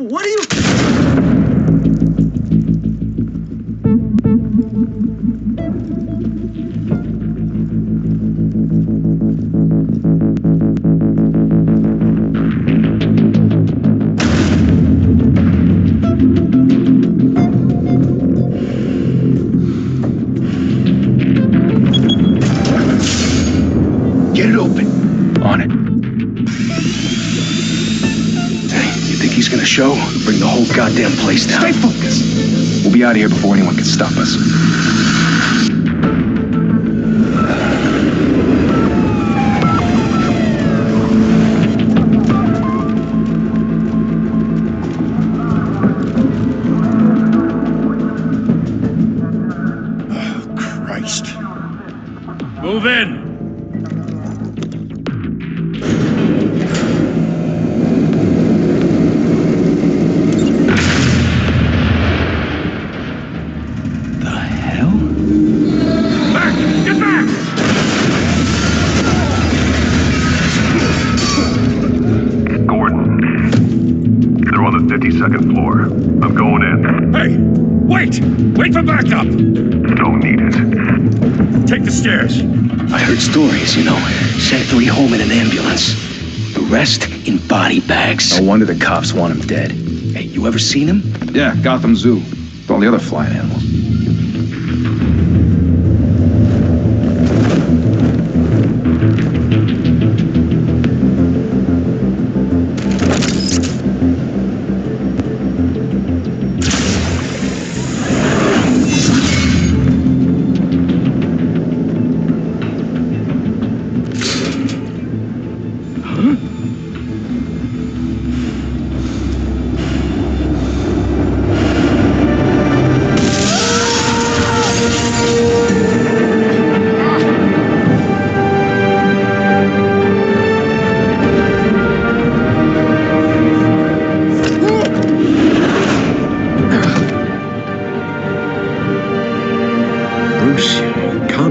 What are you... Get it open. On it. Hey, you think he's gonna show? Bring the whole goddamn place down. Stay focused. We'll be out of here before anyone can stop us. Oh, Christ. Move in! Second floor. I'm going in. Hey! Wait! Wait for backup! Don't need it. Take the stairs. I heard stories, you know. Sent 3 home in an ambulance. The rest in body bags. No wonder the cops want him dead. Hey, you ever seen him? Yeah, Gotham Zoo. With all the other flying animals.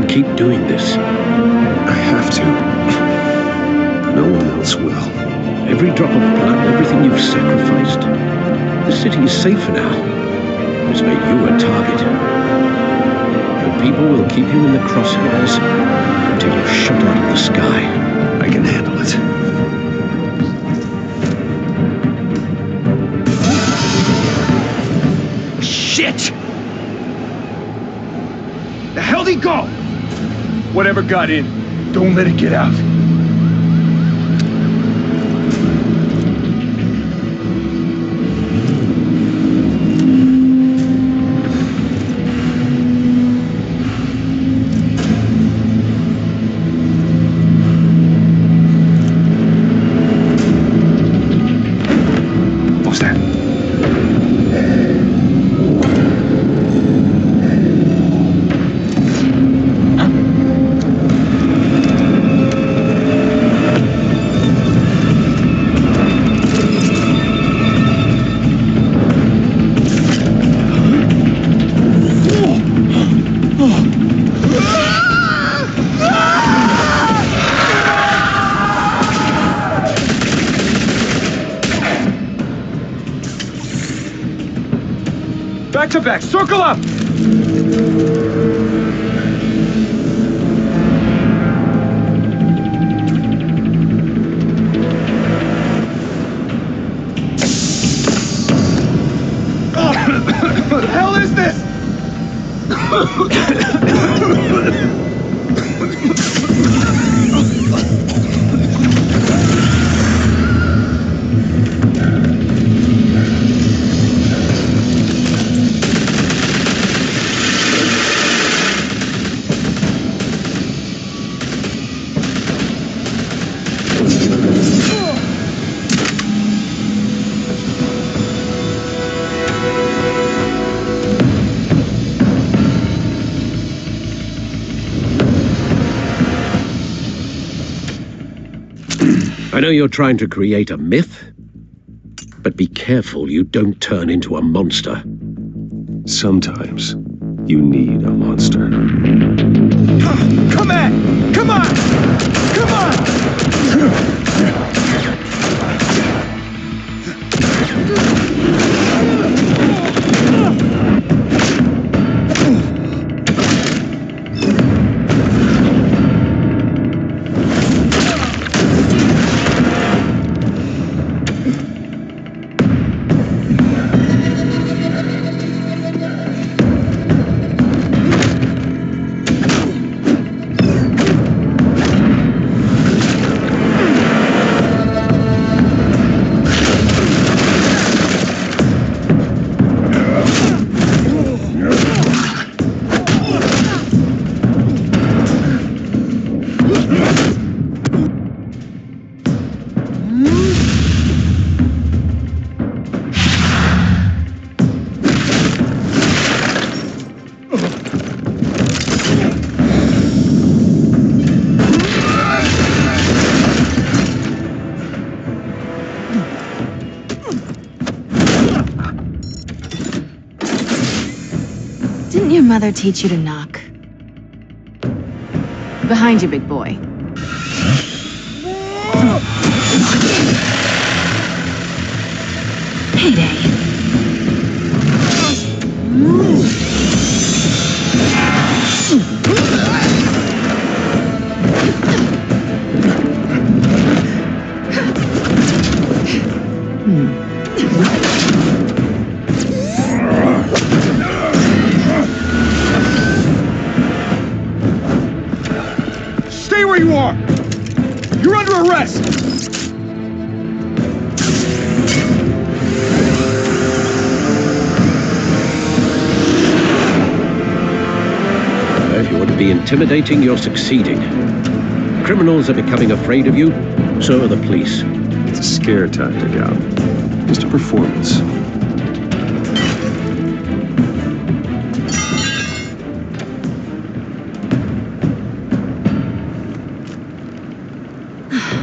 Keep doing this. I have to. No one else will. Every drop of blood, everything you've sacrificed. The city is safer now. It's made you a target. And people will keep you in the crosshairs until you're shot out of the sky. I can handle it. Shit! The hell'd he go? Whatever got in, don't let it get out. What's that? Back to back, circle up! What the hell is this? I know you're trying to create a myth, but be careful you don't turn into a monster. Sometimes you need a monster. Come on! Come on! Come on! mother teach you to knock? Behind you, big boy. Payday. Stay where you are! You're under arrest! If you want to be intimidating, you're succeeding. Criminals are becoming afraid of you, so are the police. It's a scare tactic, Al. Just a performance.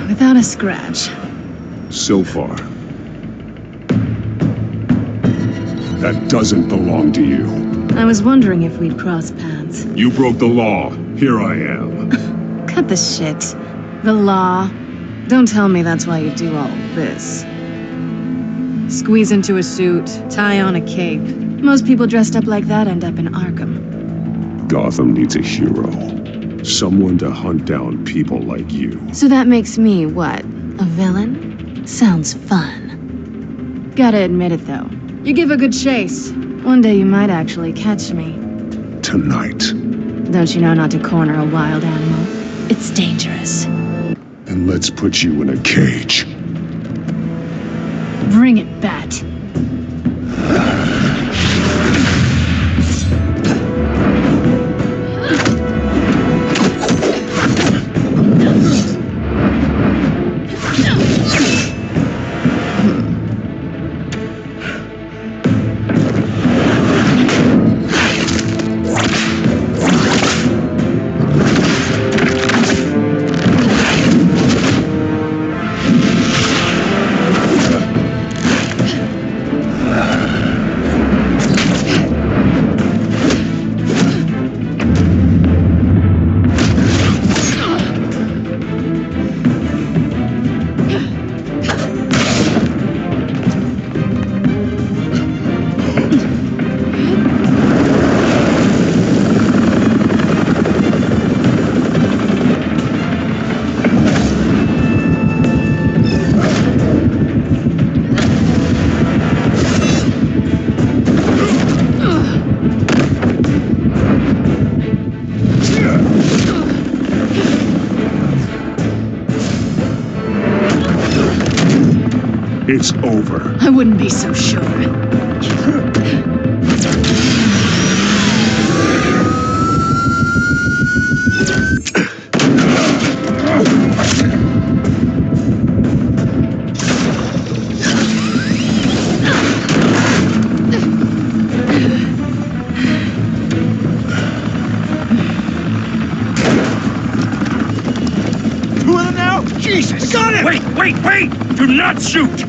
Without a scratch. So far. That doesn't belong to you. I was wondering if we'd cross paths. You broke the law. Here I am. Cut the shit. The law. Don't tell me that's why you do all this. Squeeze into a suit, tie on a cape. Most people dressed up like that end up in Arkham. Gotham needs a hero. Someone to hunt down people like you. So that makes me, what, a villain? Sounds fun. Gotta admit it, though. You give a good chase. One day you might actually catch me. Tonight. Don't you know not to corner a wild animal? It's dangerous. And let's put you in a cage. Bring it, Bat. It's over. I wouldn't be so sure. Jesus! Got him! Wait! Do not shoot!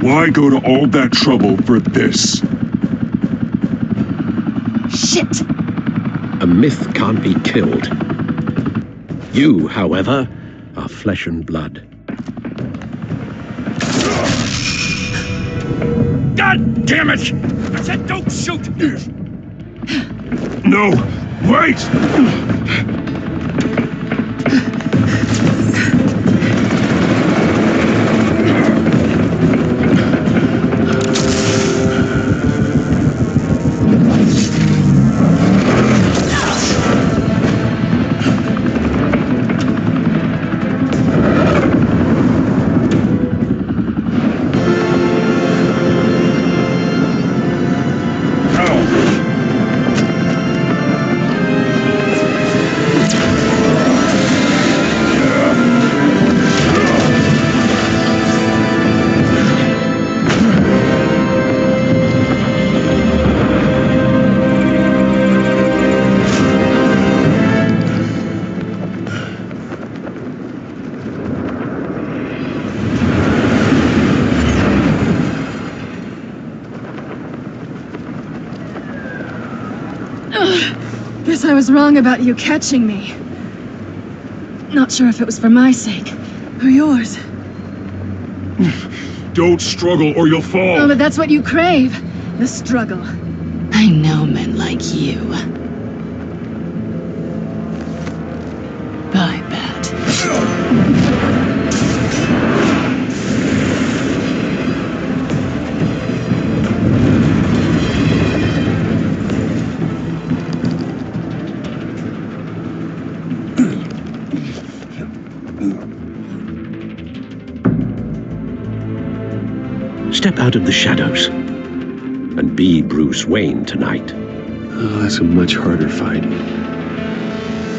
Why go to all that trouble for this? Shit! A myth can't be killed. You, however, are flesh and blood. God damn it! I said don't shoot! No! Wait! was wrong about you catching me. Not sure if it was for my sake or yours. Don't struggle or you'll fall. Oh, but that's what you crave. The struggle. I know men like you. Bye, Bat. Step out of the shadows and be Bruce Wayne tonight. Oh, that's a much harder fight.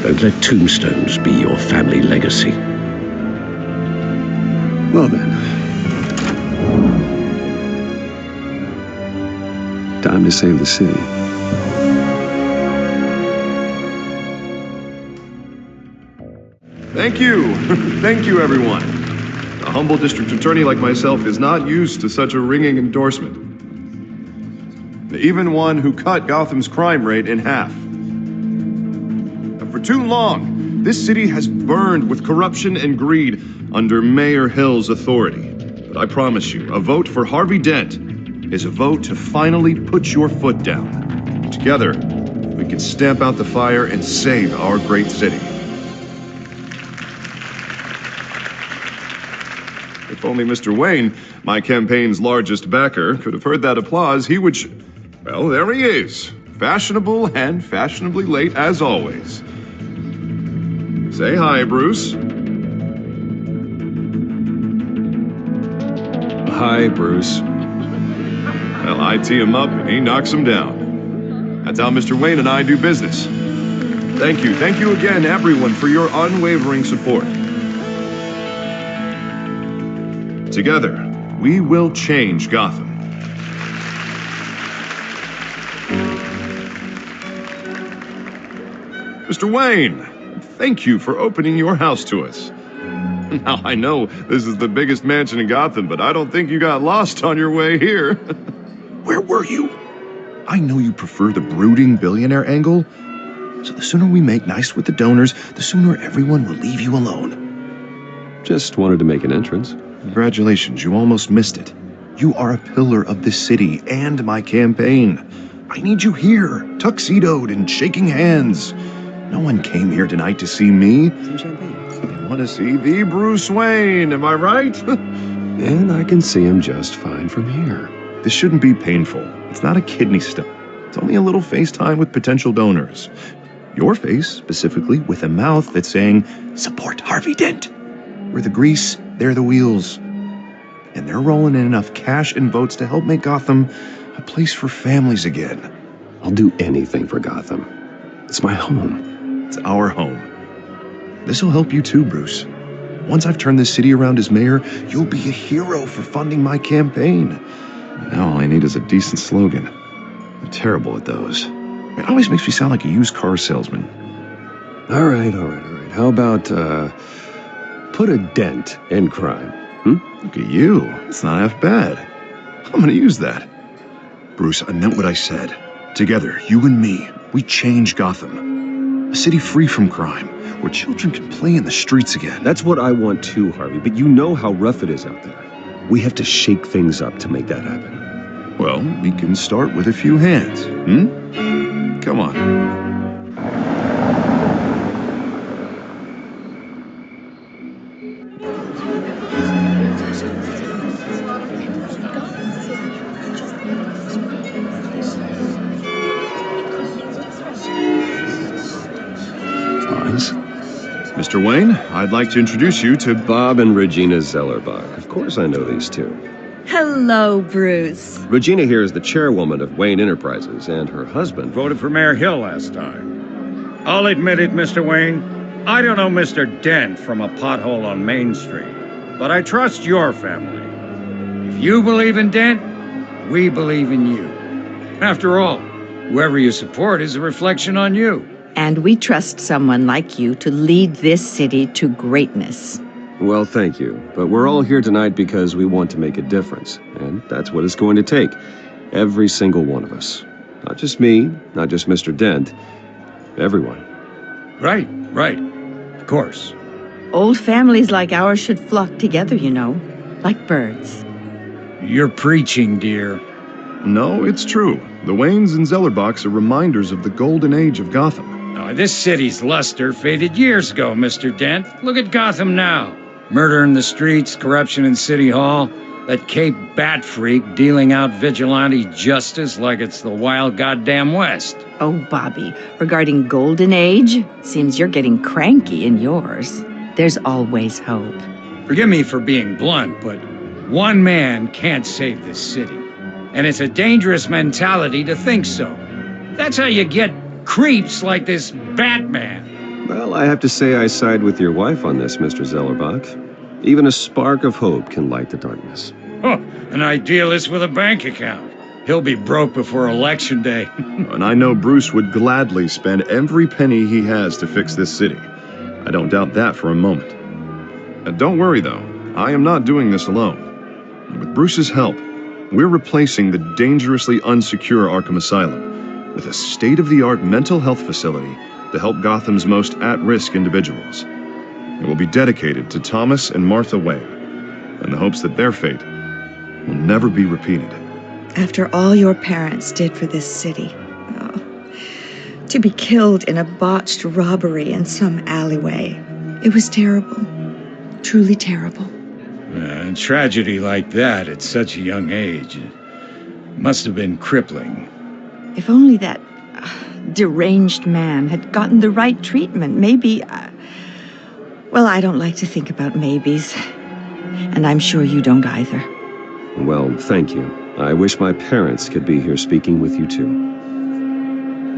Don't let tombstones be your family legacy. Well then. Time to save the city. Thank you. Thank you, everyone. A humble district attorney like myself is not used to such a ringing endorsement. Even one who cut Gotham's crime rate in half. For too long, this city has burned with corruption and greed under Mayor Hill's authority. But I promise you, a vote for Harvey Dent is a vote to finally put your foot down. Together, we can stamp out the fire and save our great city. If only Mr. Wayne, my campaign's largest backer, could have heard that applause, he would well, there he is. Fashionable and fashionably late as always. Say hi, Bruce. Hi, Bruce. Well, I tee him up and he knocks him down. That's how Mr. Wayne and I do business. Thank you again, everyone, for your unwavering support. Together, we will change Gotham. Mr. Wayne, thank you for opening your house to us. Now, I know this is the biggest mansion in Gotham, but I don't think you got lost on your way here. Where were you? I know you prefer the brooding billionaire angle, so the sooner we make nice with the donors, the sooner everyone will leave you alone. Just wanted to make an entrance. Congratulations, you almost missed it. You are a pillar of this city and my campaign. I need you here, tuxedoed and shaking hands. No one came here tonight to see me. Some champagne. They want to see the Bruce Wayne, am I right? And I can see him just fine from here. This shouldn't be painful. It's not a kidney stone. It's only a little FaceTime with potential donors. Your face, specifically, with a mouth that's saying, support Harvey Dent. We're the grease, they're the wheels. And they're rolling in enough cash and votes to help make Gotham a place for families again. I'll do anything for Gotham. It's my home. It's our home. This'll help you too, Bruce. Once I've turned this city around as mayor, you'll be a hero for funding my campaign. Now all I need is a decent slogan. I'm terrible at those. It always makes me sound like a used car salesman. All right. How about, put a dent in crime? Look at you. It's not half bad. I'm gonna use that. Bruce, I meant what I said. Together, you and me, we change Gotham. A city free from crime, where children can play in the streets again. That's what I want too, Harvey, but you know how rough it is out there. We have to shake things up to make that happen. Well, we can start with a few hands, Come on. Mr. Wayne, I'd like to introduce you to Bob and Regina Zellerbach. Of course I know these two. Hello, Bruce. Regina here is the chairwoman of Wayne Enterprises, and her husband Voted for Mayor Hill last time. I'll admit it, Mr. Wayne. I don't know Mr. Dent from a pothole on Main Street, but I trust your family. If you believe in Dent, we believe in you. After all, whoever you support is a reflection on you. And we trust someone like you to lead this city to greatness. Well, thank you. But we're all here tonight because we want to make a difference. And that's what it's going to take. Every single one of us. Not just me, not just Mr. Dent. everyone. Right, right. Of course. Old families like ours should flock together, you know, like birds. You're preaching, dear. No, it's true. The Waynes and Zellerbachs are reminders of the golden age of Gotham. Oh, this city's luster faded years ago, Mr. Dent. Look at Gotham now. Murder in the streets, corruption in City Hall, that Cape Bat freak dealing out vigilante justice like it's the wild goddamn West. Oh, Bobby, regarding Golden Age, seems you're getting cranky in yours. There's always hope. Forgive me for being blunt, but one man can't save this city. And it's a dangerous mentality to think so. That's how you get creeps like this Batman. Well, I have to say I side with your wife on this, Mr. Zellerbach. Even a spark of hope can light the darkness. Oh, an idealist with a bank account. He'll be broke before Election Day. And I know Bruce would gladly spend every penny he has to fix this city. I don't doubt that for a moment. And don't worry, though. I am not doing this alone. With Bruce's help, we're replacing the dangerously unsecure Arkham Asylum with a state-of-the-art mental health facility to help Gotham's most at-risk individuals. It will be dedicated to Thomas and Martha Wayne, in the hopes that their fate will never be repeated. After all your parents did for this city, to be killed in a botched robbery in some alleyway, it was terrible. Truly terrible. A tragedy like that at such a young age must have been crippling. If only that deranged man had gotten the right treatment, maybe... well, I don't like to think about maybes. And I'm sure you don't either. Well, thank you. I wish my parents could be here speaking with you too.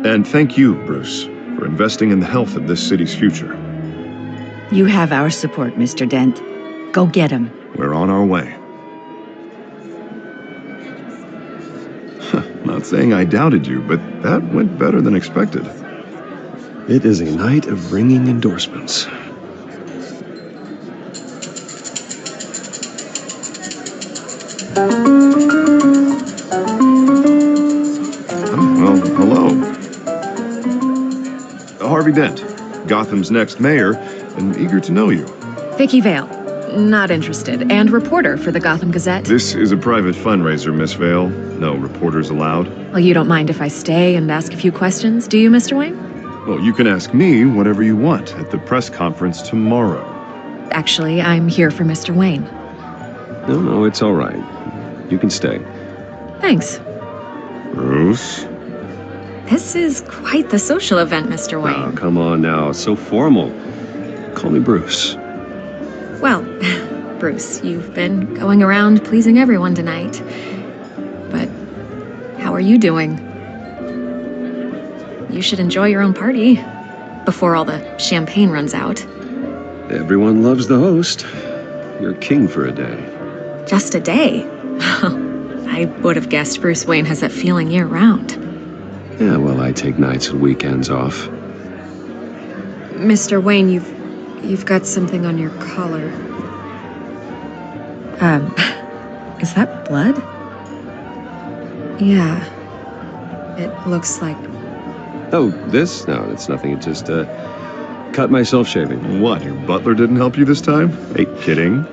And thank you, Bruce, for investing in the health of this city's future. You have our support, Mr. Dent. Go get him. We're on our way. Not saying I doubted you, but that went better than expected. It is a night of ringing endorsements. Well, hello. Harvey Dent, Gotham's next mayor, and eager to know you. Vicky Vale. Not interested. And reporter for the Gotham Gazette. This is a private fundraiser, Miss Vale. No reporters allowed. Well, you don't mind if I stay and ask a few questions, do you, Mr. Wayne? Well, you can ask me whatever you want at the press conference tomorrow. Actually, I'm here for Mr. Wayne. No, it's all right. You can stay. Thanks. Bruce? This is quite the social event, Mr. Wayne. Oh, come on now. So formal. Call me Bruce. Well, Bruce, you've been going around pleasing everyone tonight. But how are you doing? You should enjoy your own party before all the champagne runs out. Everyone loves the host. You're king for a day. Just a day? I would have guessed Bruce Wayne has that feeling year-round. Yeah, well, I take nights and weekends off. Mr. Wayne, you've got something on your collar. Is that blood? Yeah. It looks like... Oh, this? No, it's nothing. It just, cut myself shaving. What, your butler didn't help you this time? Hey, kidding.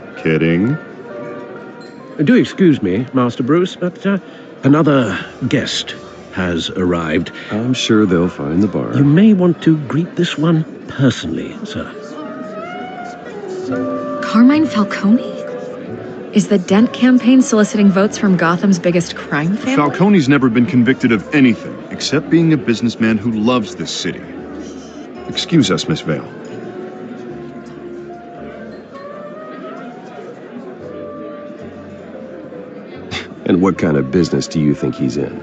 Do excuse me, Master Bruce, but another guest has arrived. I'm sure they'll find the bar. You may want to greet this one personally, sir. Carmine Falcone? Is the Dent campaign soliciting votes from Gotham's biggest crime family? Falcone's never been convicted of anything except being a businessman who loves this city. Excuse us, Miss Vale. And what kind of business do you think he's in?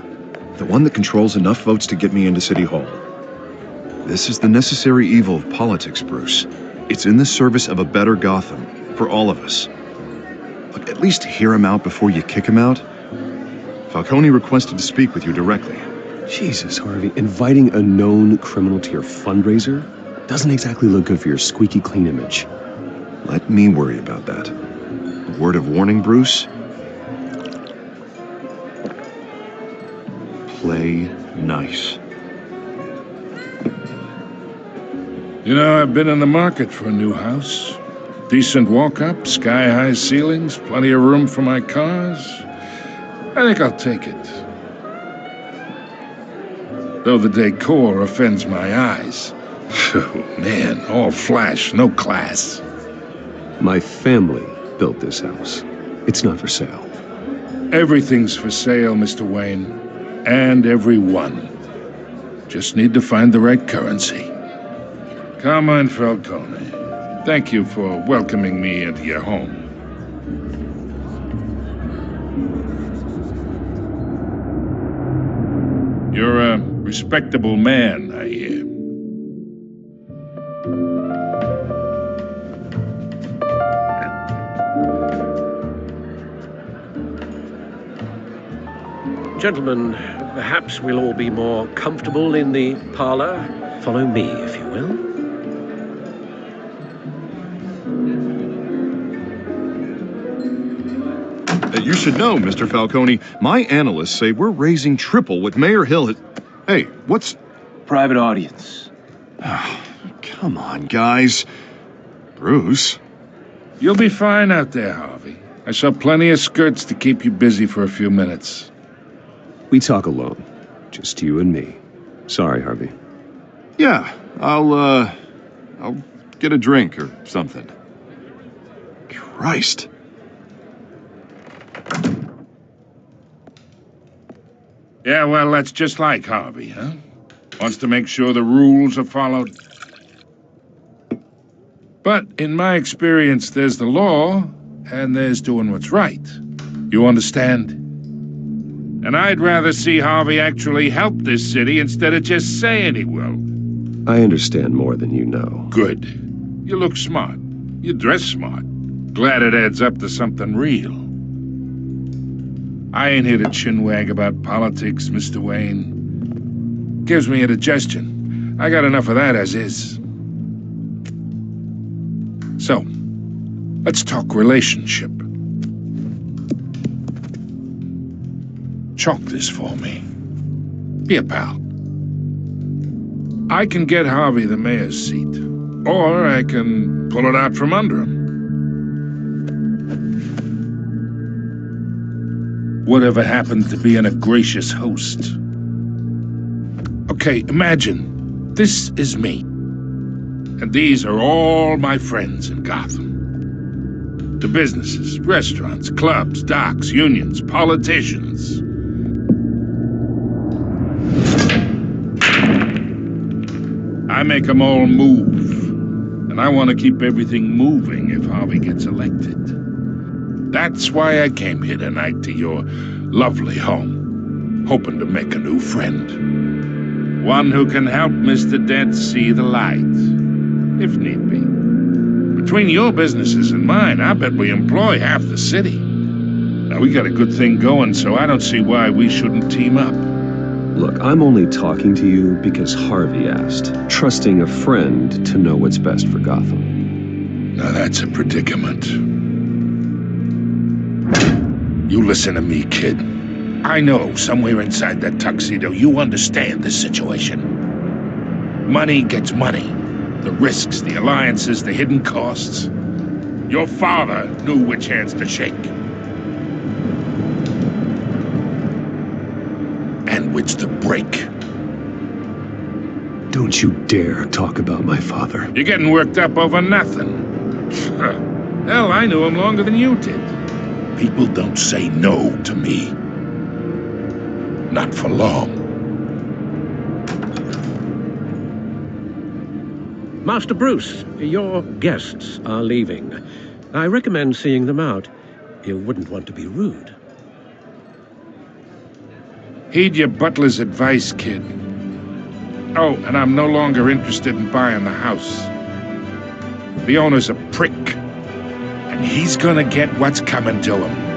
The one that controls enough votes to get me into City Hall. This is the necessary evil of politics, Bruce. It's in the service of a better Gotham, for all of us. Look, at least hear him out before you kick him out. Falcone requested to speak with you directly. Jesus, Harvey, inviting a known criminal to your fundraiser doesn't exactly look good for your squeaky clean image. Let me worry about that. A word of warning, Bruce. Play nice. You know, I've been in the market for a new house. Decent walk-up, sky-high ceilings, plenty of room for my cars. I think I'll take it. Though the decor offends my eyes. Oh, man, all flash, no class. My family built this house. It's not for sale. Everything's for sale, Mr. Wayne. And everyone. Just need to find the right currency. Carmine Falcone, thank you for welcoming me into your home. You're a respectable man, I hear. Gentlemen, perhaps we'll all be more comfortable in the parlor. Follow me, if you will. You should know, Mr. Falcone, my analysts say we're raising triple what Mayor Hill has... Hey, what's... Private audience. Come on, guys. Bruce? You'll be fine out there, Harvey. I saw plenty of skirts to keep you busy for a few minutes. We talk alone. Just you and me. Sorry, Harvey. Yeah, I'll get a drink or something. Christ. Yeah, well, that's just like Harvey, huh? Wants to make sure the rules are followed. But in my experience, there's the law, and there's doing what's right. You understand? And I'd rather see Harvey actually help this city instead of just saying he will. I understand more than you know. Good. You look smart. You dress smart. Glad it adds up to something real. I ain't here to chinwag about politics, Mr. Wayne. Gives me indigestion. I got enough of that as is. So, let's talk relationship. Chalk this for me. Be a pal. I can get Harvey the mayor's seat, or I can pull it out from under him. Whatever happened to being a gracious host? Okay, imagine, this is me. And these are all my friends in Gotham. The businesses, restaurants, clubs, docks, unions, politicians. I make them all move. And I want to keep everything moving if Harvey gets elected. That's why I came here tonight to your lovely home, hoping to make a new friend. One who can help Mr. Dent see the light, if need be. Between your businesses and mine, I bet we employ half the city. Now, we got a good thing going, so I don't see why we shouldn't team up. Look, I'm only talking to you because Harvey asked, trusting a friend to know what's best for Gotham. Now, that's a predicament. You listen to me, kid. I know somewhere inside that tuxedo you understand this situation. Money gets money. The risks, the alliances, the hidden costs. Your father knew which hands to shake. And which to break. Don't you dare talk about my father. You're getting worked up over nothing. Hell, I knew him longer than you did. People don't say no to me. Not for long. Master Bruce, your guests are leaving. I recommend seeing them out. You wouldn't want to be rude. Heed your butler's advice, kid. Oh, and I'm no longer interested in buying the house. The owner's a prick. And he's gonna get what's coming to him.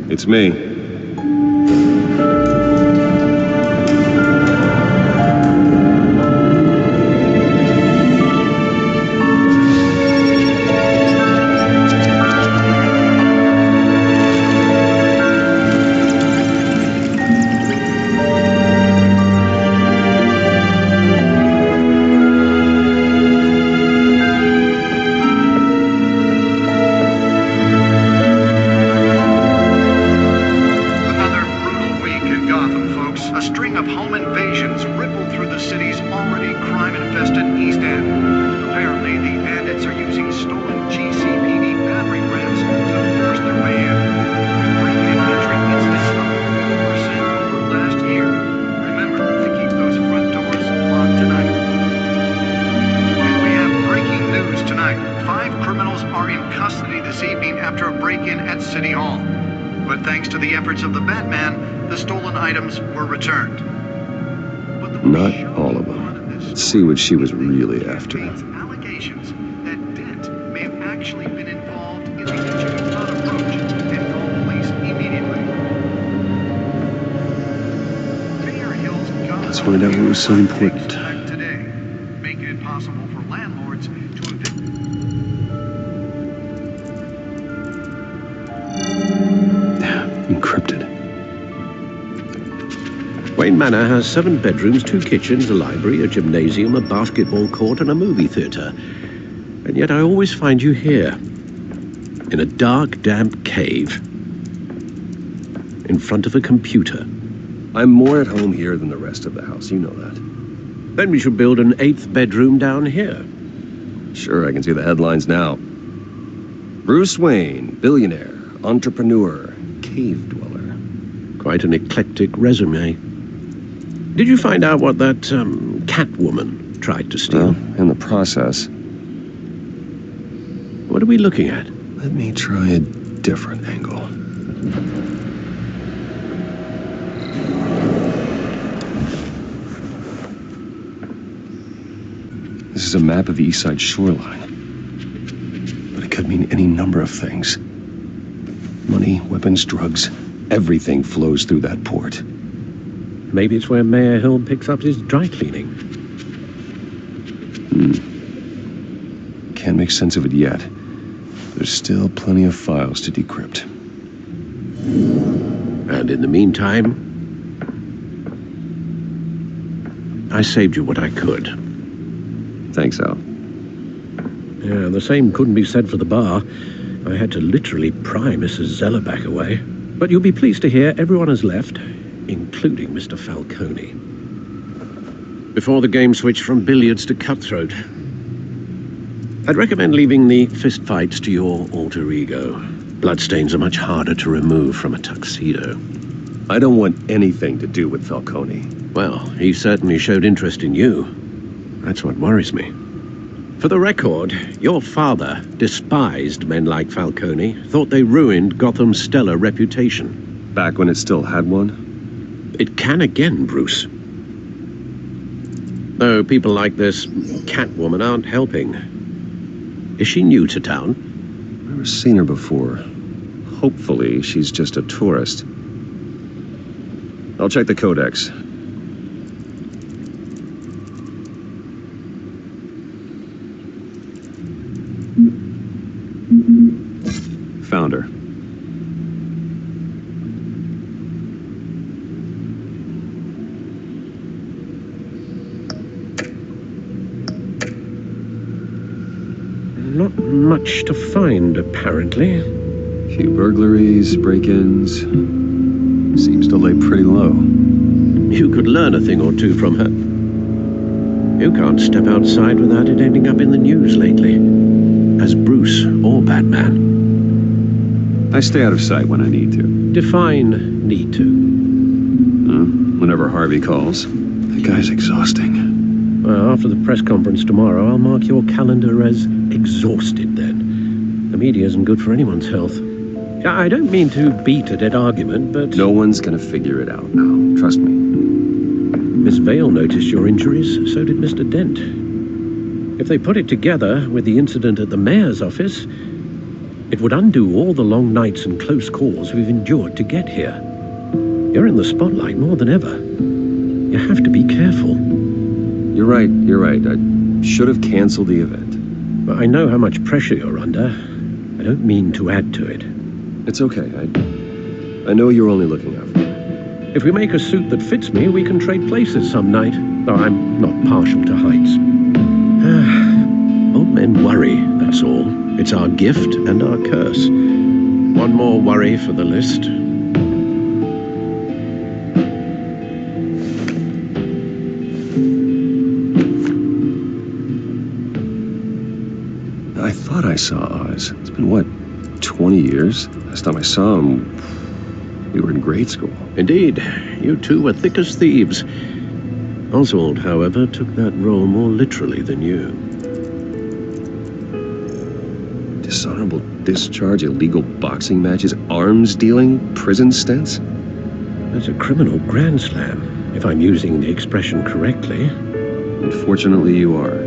It's me. Not all of them. Let's see what she was really after. Allegations that Dent may have actually been involved in the injury approach and call police immediately. Mayor Hill's Let's find out what was so important. Today, making it possible for landlords to evict. Encrypted. Wayne Manor has 7 bedrooms, 2 kitchens, a library, a gymnasium, a basketball court, and a movie theater. And yet I always find you here, in a dark, damp cave, in front of a computer. I'm more at home here than the rest of the house, you know that. Then we should build an 8th bedroom down here. Sure, I can see the headlines now. Bruce Wayne, billionaire, entrepreneur, cave dweller. Quite an eclectic resume. Did you find out what that, Catwoman tried to steal? Well, in the process. What are we looking at? Let me try a different angle. This is a map of the East Side shoreline. But it could mean any number of things. Money, weapons, drugs, everything flows through that port. Maybe it's where Mayor Hill picks up his dry cleaning. Can't make sense of it yet. There's still plenty of files to decrypt. And in the meantime, I saved you what I could. Thanks, Al. Yeah, the same couldn't be said for the bar. I had to literally pry Mrs. Zellerback away. But you'll be pleased to hear everyone has left, including Mr. Falcone. Before the game switched from billiards to cutthroat. I'd recommend leaving the fistfights to your alter ego. Bloodstains are much harder to remove from a tuxedo. I don't want anything to do with Falcone. Well, he certainly showed interest in you. That's what worries me. For the record, your father despised men like Falcone, thought they ruined Gotham's stellar reputation. Back when it still had one? It can again, Bruce. Though people like this Catwoman aren't helping. Is she new to town? Never seen her before. Hopefully, she's just a tourist. I'll check the codex. Found her. Not much to find, apparently. Few burglaries, break-ins. Seems to lay pretty low. You could learn a thing or two from her. You can't step outside without it ending up in the news lately. As Bruce or Batman. I stay out of sight when I need to. Define need to. Whenever Harvey calls. That guy's exhausting. Well, after the press conference tomorrow, I'll mark your calendar as exhausted then. The media isn't good for anyone's health. I don't mean to beat a dead argument, but... No one's gonna figure it out now. Trust me. Miss Vale noticed your injuries, so did Mr. Dent. If they put it together with the incident at the mayor's office, It would undo all the long nights and close calls we've endured to get here. You're in the spotlight more than ever. You have to be careful. You're right. I should have canceled the event. But I know how much pressure you're under. I don't mean to add to it. It's okay. I know you're only looking out for me. If we make a suit that fits me, we can trade places some night, though I'm not partial to heights. Old men worry, that's all. It's our gift and our curse. One more worry for the list. I thought I saw Oz. It's been, what, 20 years? Last time I saw him, we were in grade school. Indeed, you two were thick as thieves. Oswald, however, took that role more literally than you. Dishonorable discharge, illegal boxing matches, arms dealing, prison stints? That's a criminal grand slam, if I'm using the expression correctly. Unfortunately, you are.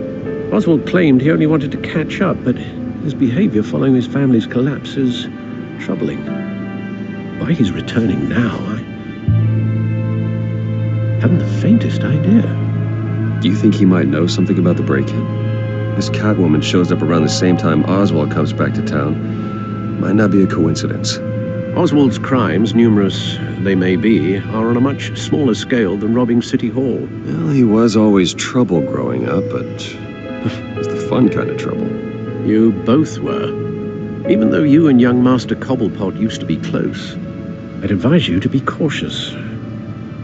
Oswald claimed he only wanted to catch up, but his behavior following his family's collapse is troubling. Why he's returning now, I haven't the faintest idea. Do you think he might know something about the break-in? This Catwoman shows up around the same time Oswald comes back to town. Might not be a coincidence. Oswald's crimes, numerous they may be, are on a much smaller scale than robbing City Hall. Well, he was always trouble growing up, but it's the fun kind of trouble. You both were. Even though you and young Master Cobblepot used to be close, I'd advise you to be cautious.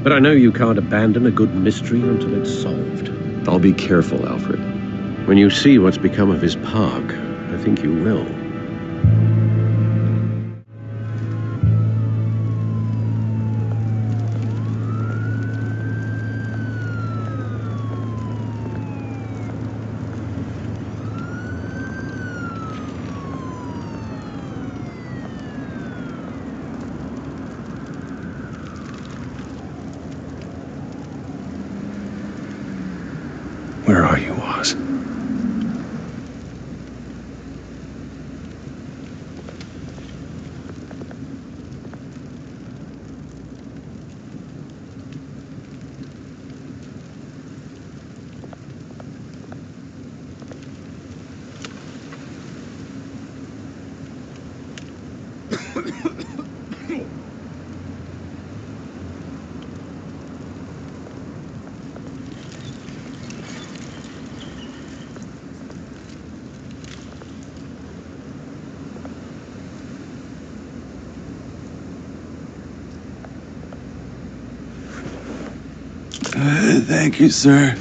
But I know you can't abandon a good mystery until it's solved. I'll be careful, Alfred. When you see what's become of his park, I think you will. Where are you, Oz? Thank you, sir.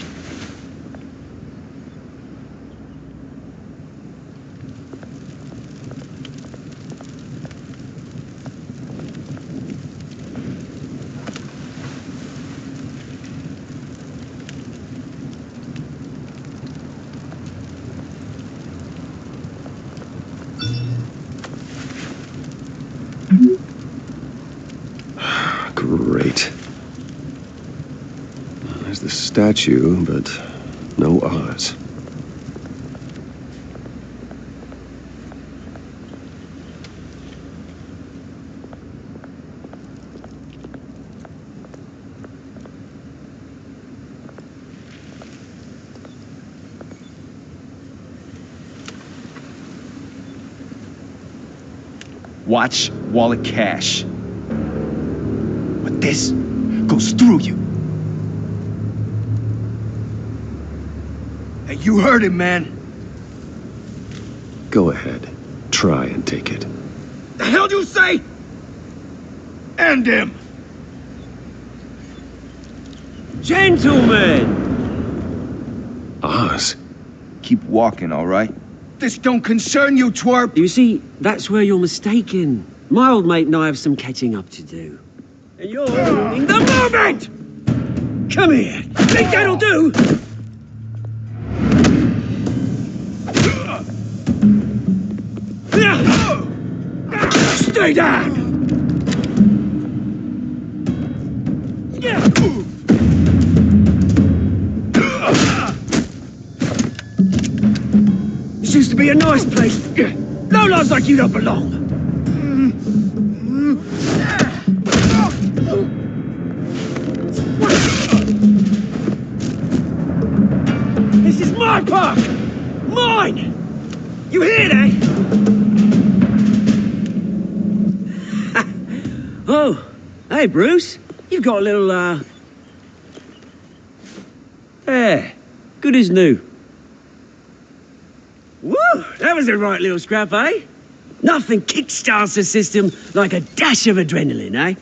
Great. There's the statue, but no Oz. Watch wallet cash. But this goes through you. Hey, you heard him, man. Go ahead. Try and take it. The hell do you say? End him. Gentlemen! Oz? Keep walking, all right? This don't concern you, twerp. You see, that's where you're mistaken. My old mate and I have some catching up to do. And you're ruining the moment! Come here. Think that'll do? Stay down! This used to be a nice place. No lives like you don't belong. This is my park! Mine! You hear that? Oh, hey, Bruce. You've got a little, yeah, good as new. Woo! That was a right little scrap, eh? Nothing kickstarts the system like a dash of adrenaline, eh?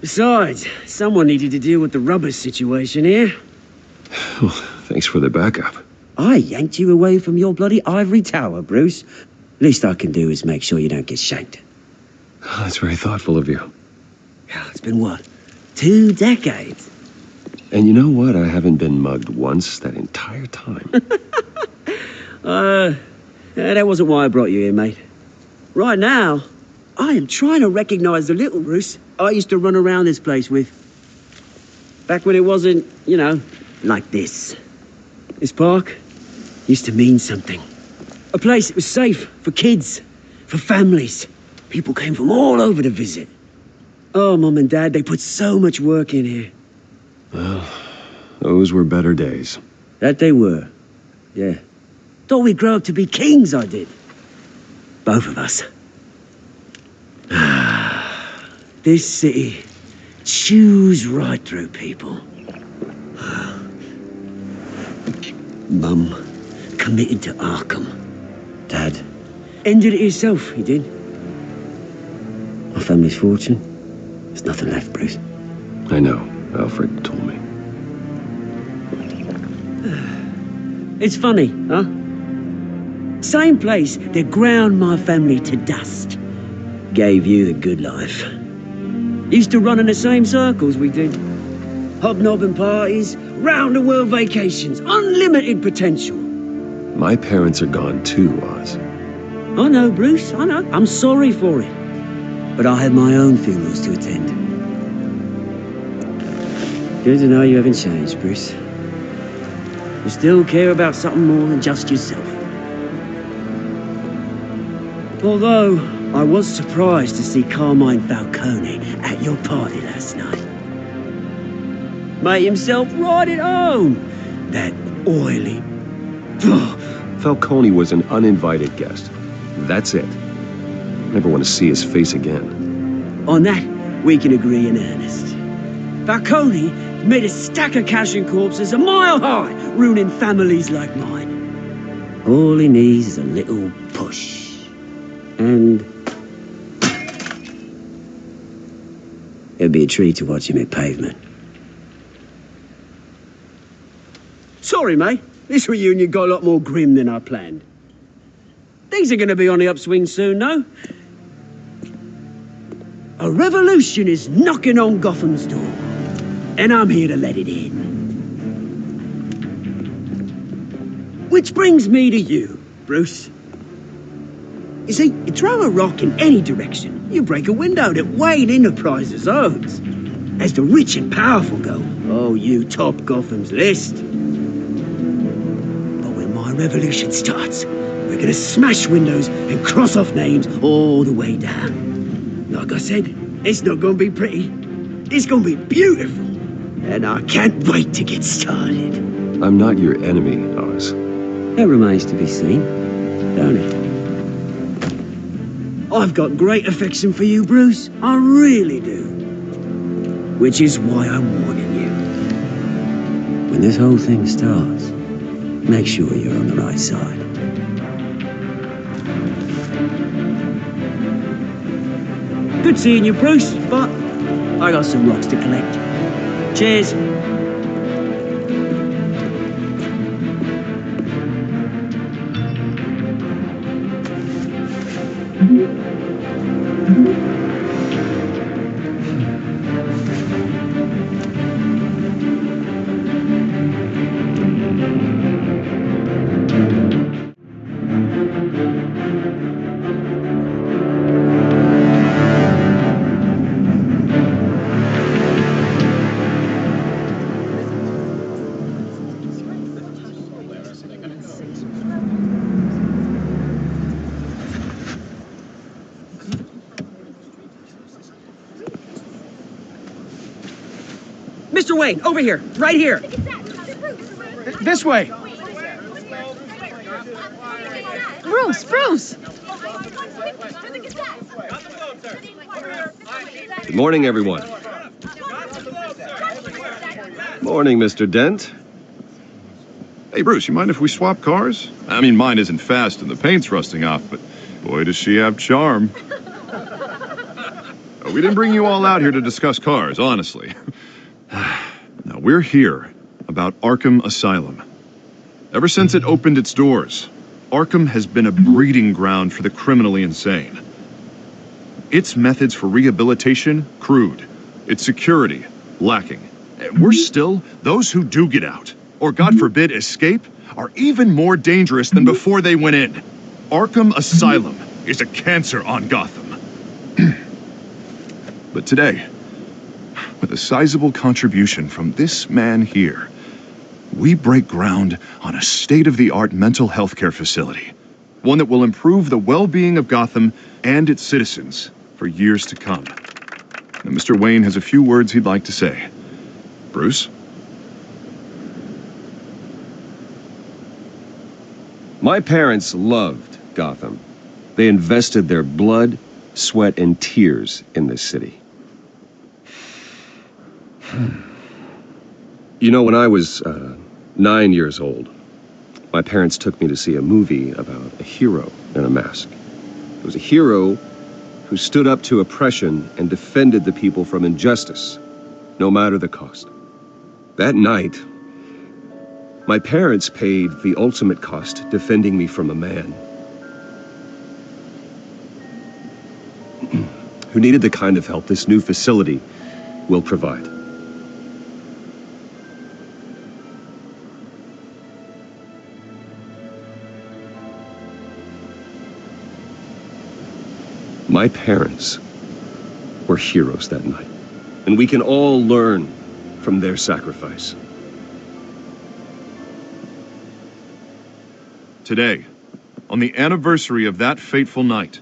Besides, someone needed to deal with the rubber situation here. Oh, thanks for the backup. I yanked you away from your bloody ivory tower, Bruce. Least I can do is make sure you don't get shanked. Oh, that's very thoughtful of you. It's been what? 2 decades? And you know what? I haven't been mugged once that entire time. That wasn't why I brought you here, mate. Right now, I am trying to recognize the little Bruce I used to run around this place with. Back when it wasn't, you know, like this. This park used to mean something. A place that was safe for kids, for families. People came from all over to visit. Oh, Mum and Dad, they put so much work in here. Well, those were better days. That they were, yeah. Thought we'd grow up to be kings, I did. Both of us. This city chews right through people. Mum committed to Arkham. Dad ended it himself, he did. Our family's fortune, there's nothing left, Bruce. I know. Alfred told me. It's funny, huh? Same place that ground my family to dust gave you the good life. Used to run in the same circles we did. Hobnobbing parties, round-the-world vacations, unlimited potential. My parents are gone too, Oz. I know, Bruce, I know. I'm sorry for it. But I had my own funerals to attend. Good to know you haven't changed, Bruce. You still care about something more than just yourself. Although, I was surprised to see Carmine Falcone at your party last night. Made himself right at home. That oily... Falcone was an uninvited guest. That's it. Never want to see his face again. On that, we can agree in earnest. Falcone made a stack of cash and corpses a mile high, ruining families like mine. All he needs is a little push. And... it'd be a treat to watch him hit pavement. Sorry, mate. This reunion got a lot more grim than I planned. Things are going to be on the upswing soon, no? A revolution is knocking on Gotham's door, and I'm here to let it in. Which brings me to you, Bruce. You see, you throw a rock in any direction, you break a window that Wayne Enterprises owns. As the rich and powerful go, oh, you top Gotham's list. But when my revolution starts, we're gonna smash windows and cross off names all the way down. Like I said, it's not gonna be pretty. It's gonna be beautiful. And I can't wait to get started. I'm not your enemy, Oz. That remains to be seen, don't it? I've got great affection for you, Bruce. I really do. Which is why I'm warning you. When this whole thing starts, make sure you're on the right side. Good seeing you, Bruce, but I got some rocks to collect. Cheers. Mr. Wayne, over here, right here. This way. Bruce! Good morning, everyone. Morning, Mr. Dent. Hey, Bruce, you mind if we swap cars? I mean, mine isn't fast and the paint's rusting off, but boy, does she have charm. We didn't bring you all out here to discuss cars, honestly. No, we're here about Arkham Asylum. Ever since it opened its doors, Arkham has been a breeding ground for the criminally insane. Its methods for rehabilitation, crude. Its security, lacking. And worse still, those who do get out, or God forbid escape, are even more dangerous than before they went in. Arkham Asylum is a cancer on Gotham. But today, with a sizable contribution from this man here, we break ground on a state-of-the-art mental health care facility. One that will improve the well-being of Gotham and its citizens for years to come. Now, Mr. Wayne has a few words he'd like to say. Bruce? My parents loved Gotham. They invested their blood, sweat, and tears in this city. You know, when I was 9 years old, my parents took me to see a movie about a hero in a mask. It was a hero who stood up to oppression and defended the people from injustice, no matter the cost. That night, my parents paid the ultimate cost defending me from a man who needed the kind of help this new facility will provide. My parents were heroes that night, and we can all learn from their sacrifice. Today, on the anniversary of that fateful night,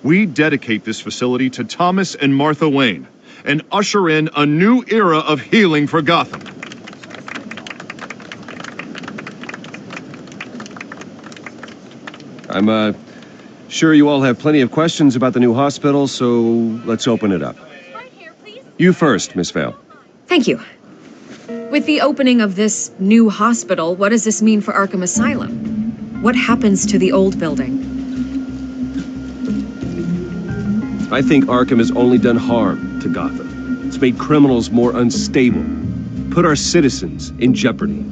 we dedicate this facility to Thomas and Martha Wayne and usher in a new era of healing for Gotham. I'm sure you all have plenty of questions about the new hospital, so let's open it up. You first, Miss Vale. Thank you. With the opening of this new hospital, what does this mean for Arkham Asylum? What happens to the old building? I think Arkham has only done harm to Gotham. It's made criminals more unstable, put our citizens in jeopardy.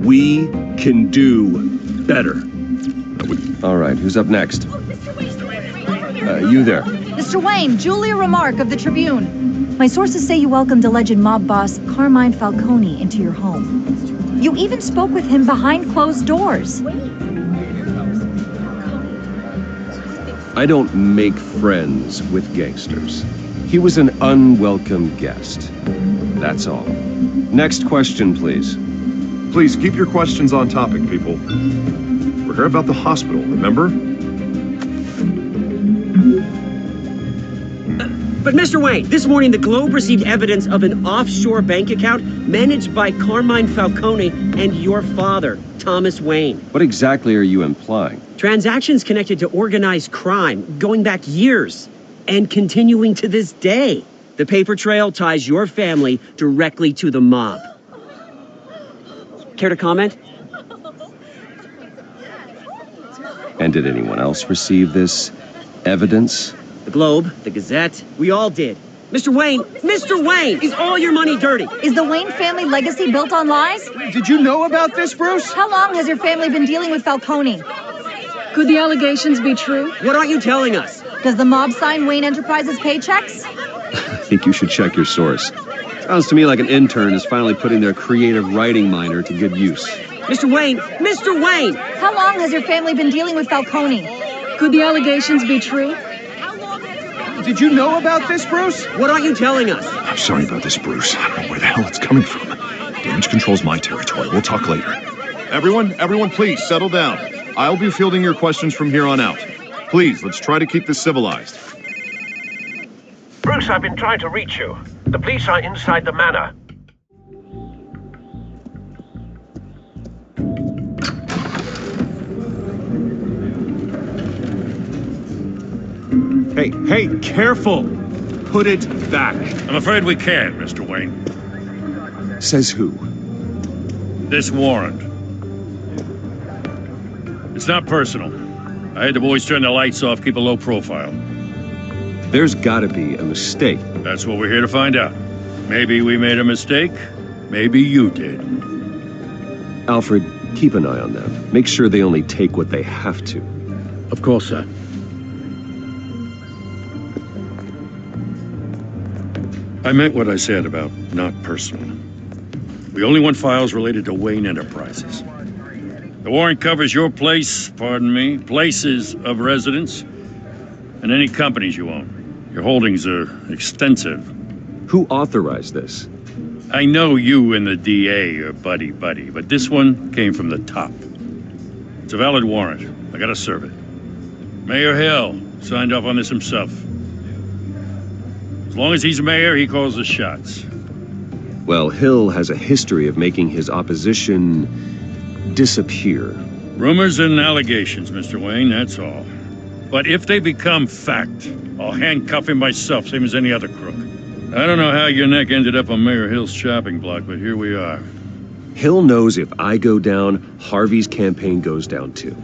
We can do better. All right, who's up next? You there. Mr. Wayne, Julia Remark of the Tribune. My sources say you welcomed alleged mob boss Carmine Falcone into your home. You even spoke with him behind closed doors. I don't make friends with gangsters. He was an unwelcome guest. That's all. Next question, please. Please keep your questions on topic, people. We're here about the hospital, remember? But Mr. Wayne, this morning the Globe received evidence of an offshore bank account managed by Carmine Falcone and your father, Thomas Wayne. What exactly are you implying? Transactions connected to organized crime going back years and continuing to this day. The paper trail ties your family directly to the mob. Care to comment? And did anyone else receive this evidence? The Globe, the Gazette, we all did. Mr. Wayne, is all your money dirty? Is the Wayne family legacy built on lies? Did you know about this, Bruce? How long has your family been dealing with Falcone? Could the allegations be true? What aren't you telling us? Does the mob sign Wayne Enterprises paychecks? I think you should check your source. Sounds to me like an intern is finally putting their creative writing minor to good use. Mr. Wayne! How long has your family been dealing with Falcone? Could the allegations be true? Did you know about this, Bruce? What aren't you telling us? I'm sorry about this, Bruce. I don't know where the hell it's coming from. Damage control's my territory. We'll talk later. Everyone, please settle down. I'll be fielding your questions from here on out. Please, let's try to keep this civilized. Bruce, I've been trying to reach you. The police are inside the manor. Hey, careful! Put it back. I'm afraid we can't, Mr. Wayne. Says who? This warrant. It's not personal. I had the boys turn the lights off, keep a low profile. There's gotta be a mistake. That's what we're here to find out. Maybe we made a mistake. Maybe you did. Alfred, keep an eye on them. Make sure they only take what they have to. Of course, sir. I meant what I said about not personal. We only want files related to Wayne Enterprises. The warrant covers your place, pardon me, places of residence, and any companies you own. Your holdings are extensive. Who authorized this? I know you and the DA are buddy-buddy, but this one came from the top. It's a valid warrant. I gotta serve it. Mayor Hill signed off on this himself. As long as he's mayor, he calls the shots. Well, Hill has a history of making his opposition disappear. Rumors and allegations, Mr. Wayne, that's all. But if they become fact, I'll handcuff him myself, same as any other crook. I don't know how your neck ended up on Mayor Hill's chopping block, but here we are. Hill knows if I go down, Harvey's campaign goes down too.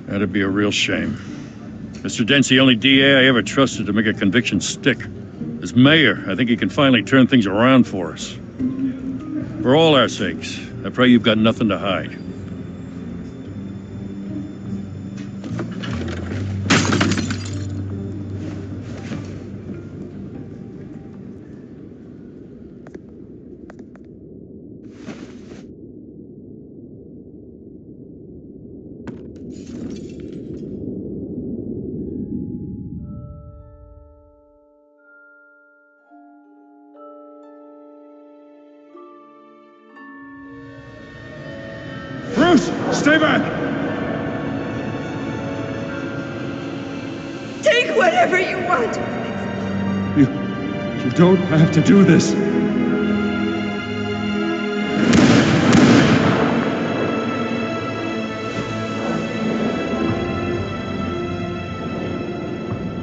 That'd be a real shame. Mr. Dent's the only DA I ever trusted to make a conviction stick. As mayor, I think he can finally turn things around for us. For all our sakes, I pray you've got nothing to hide. Bruce, stay back! Take whatever you want. You don't have to do this.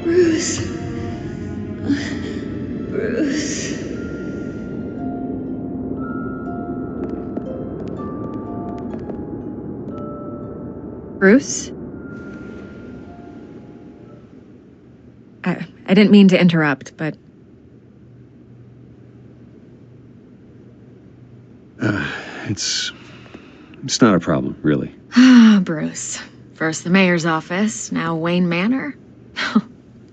Bruce. Bruce. Bruce? I didn't mean to interrupt, but... It's not a problem, really. Ah, Bruce. First the mayor's office, now Wayne Manor.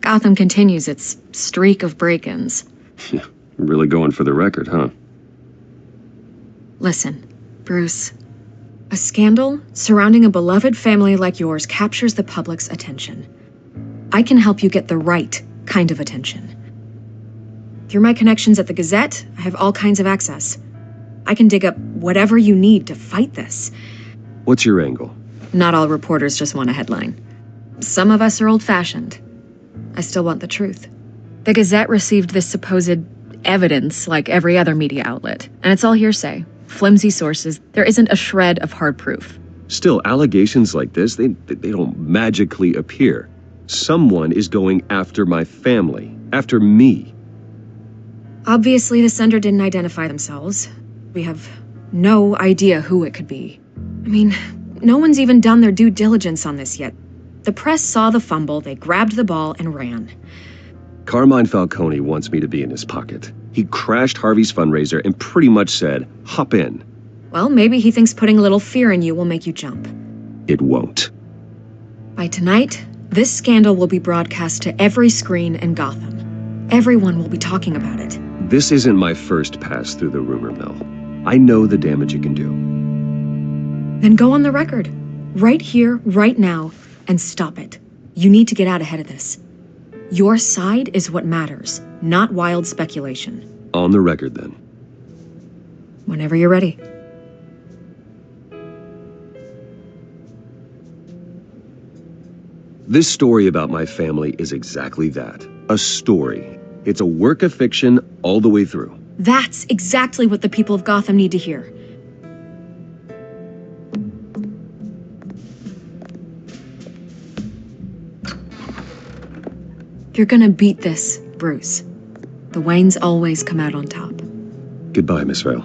Gotham continues its streak of break-ins. Yeah, really going for the record, huh? Listen, Bruce. A scandal surrounding a beloved family like yours captures the public's attention. I can help you get the right kind of attention. Through my connections at the Gazette, I have all kinds of access. I can dig up whatever you need to fight this. What's your angle? Not all reporters just want a headline. Some of us are old-fashioned. I still want the truth. The Gazette received this supposed evidence like every other media outlet, and it's all hearsay. Flimsy sources. There isn't a shred of hard proof. Still, allegations like this, they don't magically appear. Someone is going after my family, after me. Obviously, the sender didn't identify themselves. We have no idea who it could be. I mean, no one's even done their due diligence on this yet. The press saw the fumble, they grabbed the ball and ran. Carmine Falcone wants me to be in his pocket. He crashed Harvey's fundraiser and pretty much said, hop in. Well, maybe he thinks putting a little fear in you will make you jump. It won't. By tonight, this scandal will be broadcast to every screen in Gotham. Everyone will be talking about it. This isn't my first pass through the rumor mill. I know the damage it can do. Then go on the record. Right here, right now, and stop it. You need to get out ahead of this. Your side is what matters, not wild speculation. On the record, then. Whenever you're ready. This story about my family is exactly that. A story. It's a work of fiction all the way through. That's exactly what the people of Gotham need to hear. You're gonna beat this, Bruce. The Waynes always come out on top. Goodbye, Miss Vale.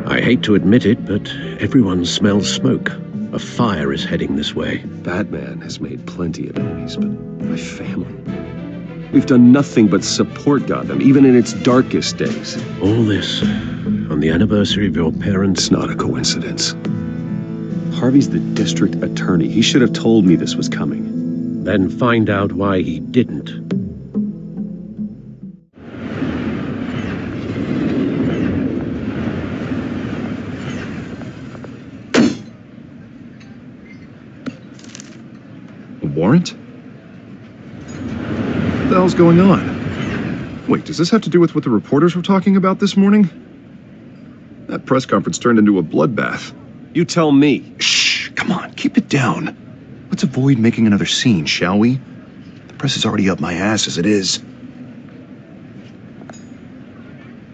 I hate to admit it, but everyone smells smoke. A fire is heading this way. Batman has made plenty of enemies, but my family... We've done nothing but support Gotham, even in its darkest days. All this on the anniversary of your parents' It's not a coincidence. Harvey's the district attorney. He should have told me this was coming. Then find out why he didn't. A warrant? What the hell's going on? Wait, does this have to do with what the reporters were talking about this morning? That press conference turned into a bloodbath. You tell me. Shh, come on, keep it down. Let's avoid making another scene, shall we? The press is already up my ass as it is.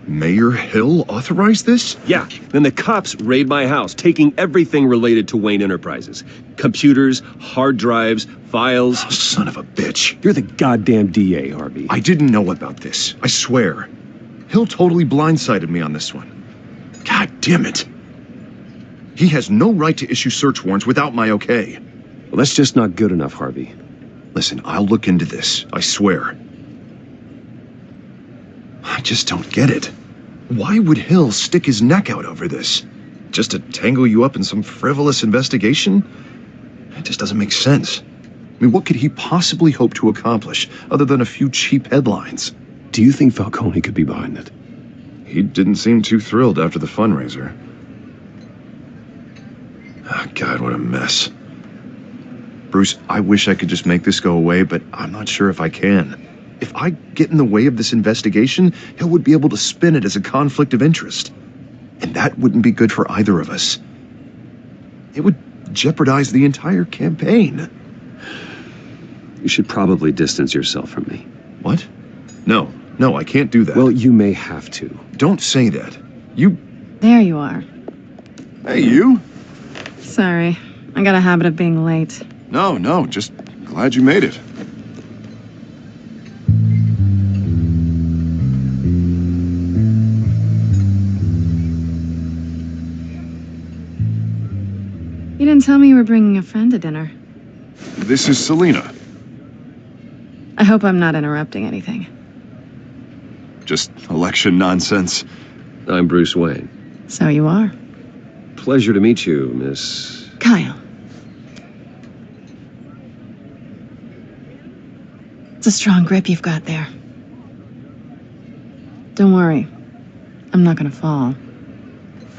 Mayor Hill authorized this? Yeah, then the cops raid my house, taking everything related to Wayne Enterprises. Computers, hard drives, files. Oh, son of a bitch. You're the goddamn DA, Harvey. I didn't know about this, I swear. Hill totally blindsided me on this one. God damn it. He has no right to issue search warrants without my okay. Well, that's just not good enough, Harvey. Listen, I'll look into this, I swear. I just don't get it. Why would Hill stick his neck out over this? Just to tangle you up in some frivolous investigation? It just doesn't make sense. I mean, what could he possibly hope to accomplish other than a few cheap headlines? Do you think Falcone could be behind it? He didn't seem too thrilled after the fundraiser. Oh, God, what a mess. Bruce, I wish I could just make this go away, but I'm not sure if I can. If I get in the way of this investigation, Hill would be able to spin it as a conflict of interest. And that wouldn't be good for either of us. It would jeopardize the entire campaign. You should probably distance yourself from me. What? No, I can't do that. Well, you may have to. Don't say that. You... There you are. Hey, you? Sorry. I got a habit of being late. No, just glad you made it. You didn't tell me you were bringing a friend to dinner. This is Selina. I hope I'm not interrupting anything. Just election nonsense. I'm Bruce Wayne. So you are. Pleasure to meet you, Miss... Kyle. It's a strong grip you've got there. Don't worry. I'm not gonna fall.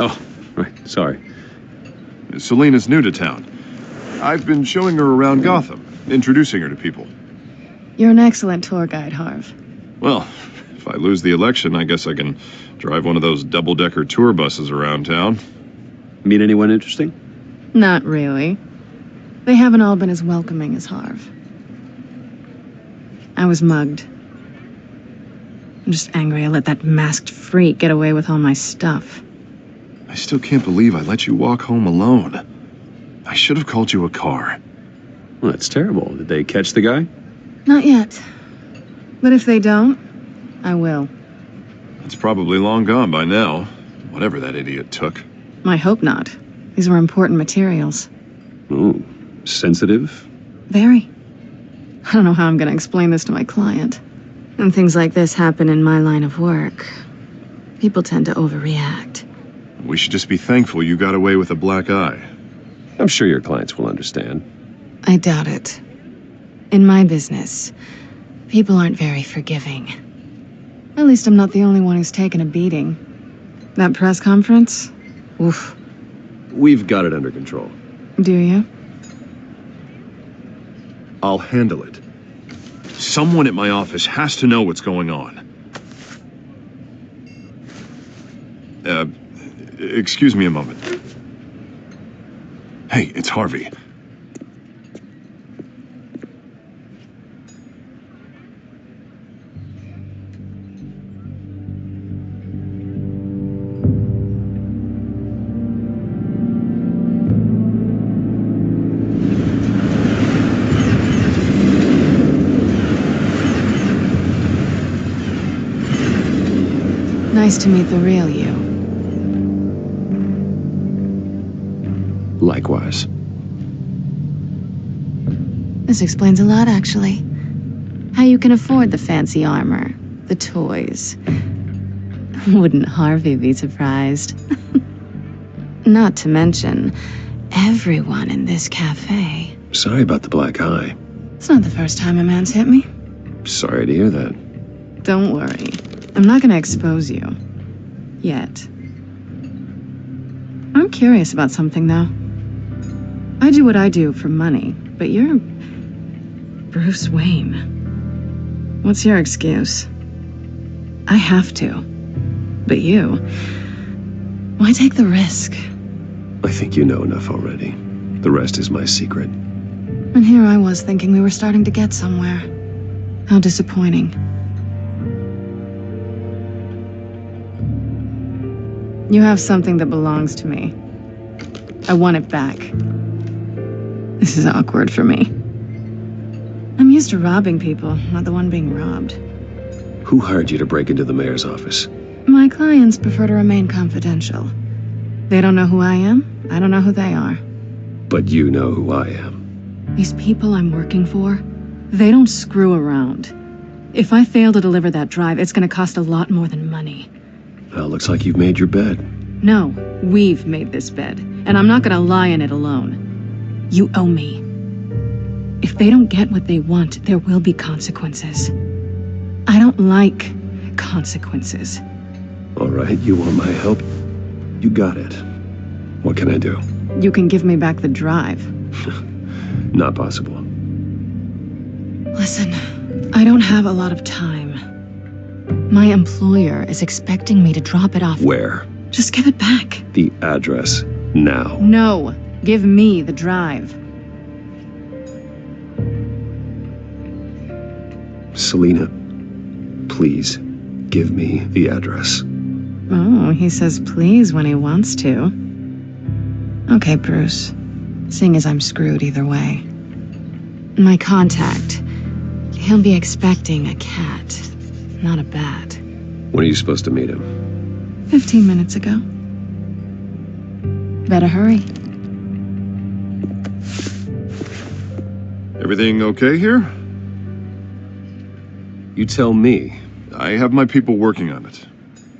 Oh, right, sorry. Selina's new to town. I've been showing her around Gotham, introducing her to people. You're an excellent tour guide, Harv. Well, if I lose the election, I guess I can drive one of those double-decker tour buses around town. Meet anyone interesting? Not really. They haven't all been as welcoming as Harv. I was mugged. I'm just angry I let that masked freak get away with all my stuff. I still can't believe I let you walk home alone. I should have called you a car. Well, that's terrible. Did they catch the guy? Not yet. But if they don't, I will. It's probably long gone by now, whatever that idiot took. I hope not. These were important materials. Ooh, sensitive? Very. I don't know how I'm gonna explain this to my client. When things like this happen in my line of work, people tend to overreact. We should just be thankful you got away with a black eye. I'm sure your clients will understand. I doubt it. In my business, people aren't very forgiving. At least I'm not the only one who's taken a beating. That press conference? Oof. We've got it under control. Do you? I'll handle it. Someone at my office has to know what's going on. Excuse me a moment. Hey, it's Harvey. Nice to meet the real you. Likewise. This explains a lot, actually. How you can afford the fancy armor, the toys. Wouldn't Harvey be surprised? Not to mention, everyone in this cafe. Sorry about the black eye. It's not the first time a man's hit me. Sorry to hear that. Don't worry. I'm not gonna expose you. Yet. I'm curious about something, though. I do what I do for money, but you're Bruce Wayne. What's your excuse? I have to. But you, why take the risk? I think you know enough already. The rest is my secret. And here I was thinking we were starting to get somewhere. How disappointing. You have something that belongs to me. I want it back. This is awkward for me. I'm used to robbing people, not the one being robbed. Who hired you to break into the mayor's office? My clients prefer to remain confidential. They don't know who I am, I don't know who they are. But you know who I am. These people I'm working for, they don't screw around. If I fail to deliver that drive, it's gonna cost a lot more than money. Well, looks like you've made your bed. No, we've made this bed, and I'm not gonna lie in it alone. You owe me. If they don't get what they want, there will be consequences. I don't like consequences. All right, you want my help? You got it. What can I do? You can give me back the drive. Not possible. Listen, I don't have a lot of time. My employer is expecting me to drop it off. Where? Just give it back. The address, now. No, give me the drive. Selina, please, give me the address. Oh, he says please when he wants to. Okay, Bruce. Seeing as I'm screwed either way. My contact. He'll be expecting a cat, not a bat. When are you supposed to meet him? 15 minutes ago. Better hurry. Everything okay here? You tell me. I have my people working on it.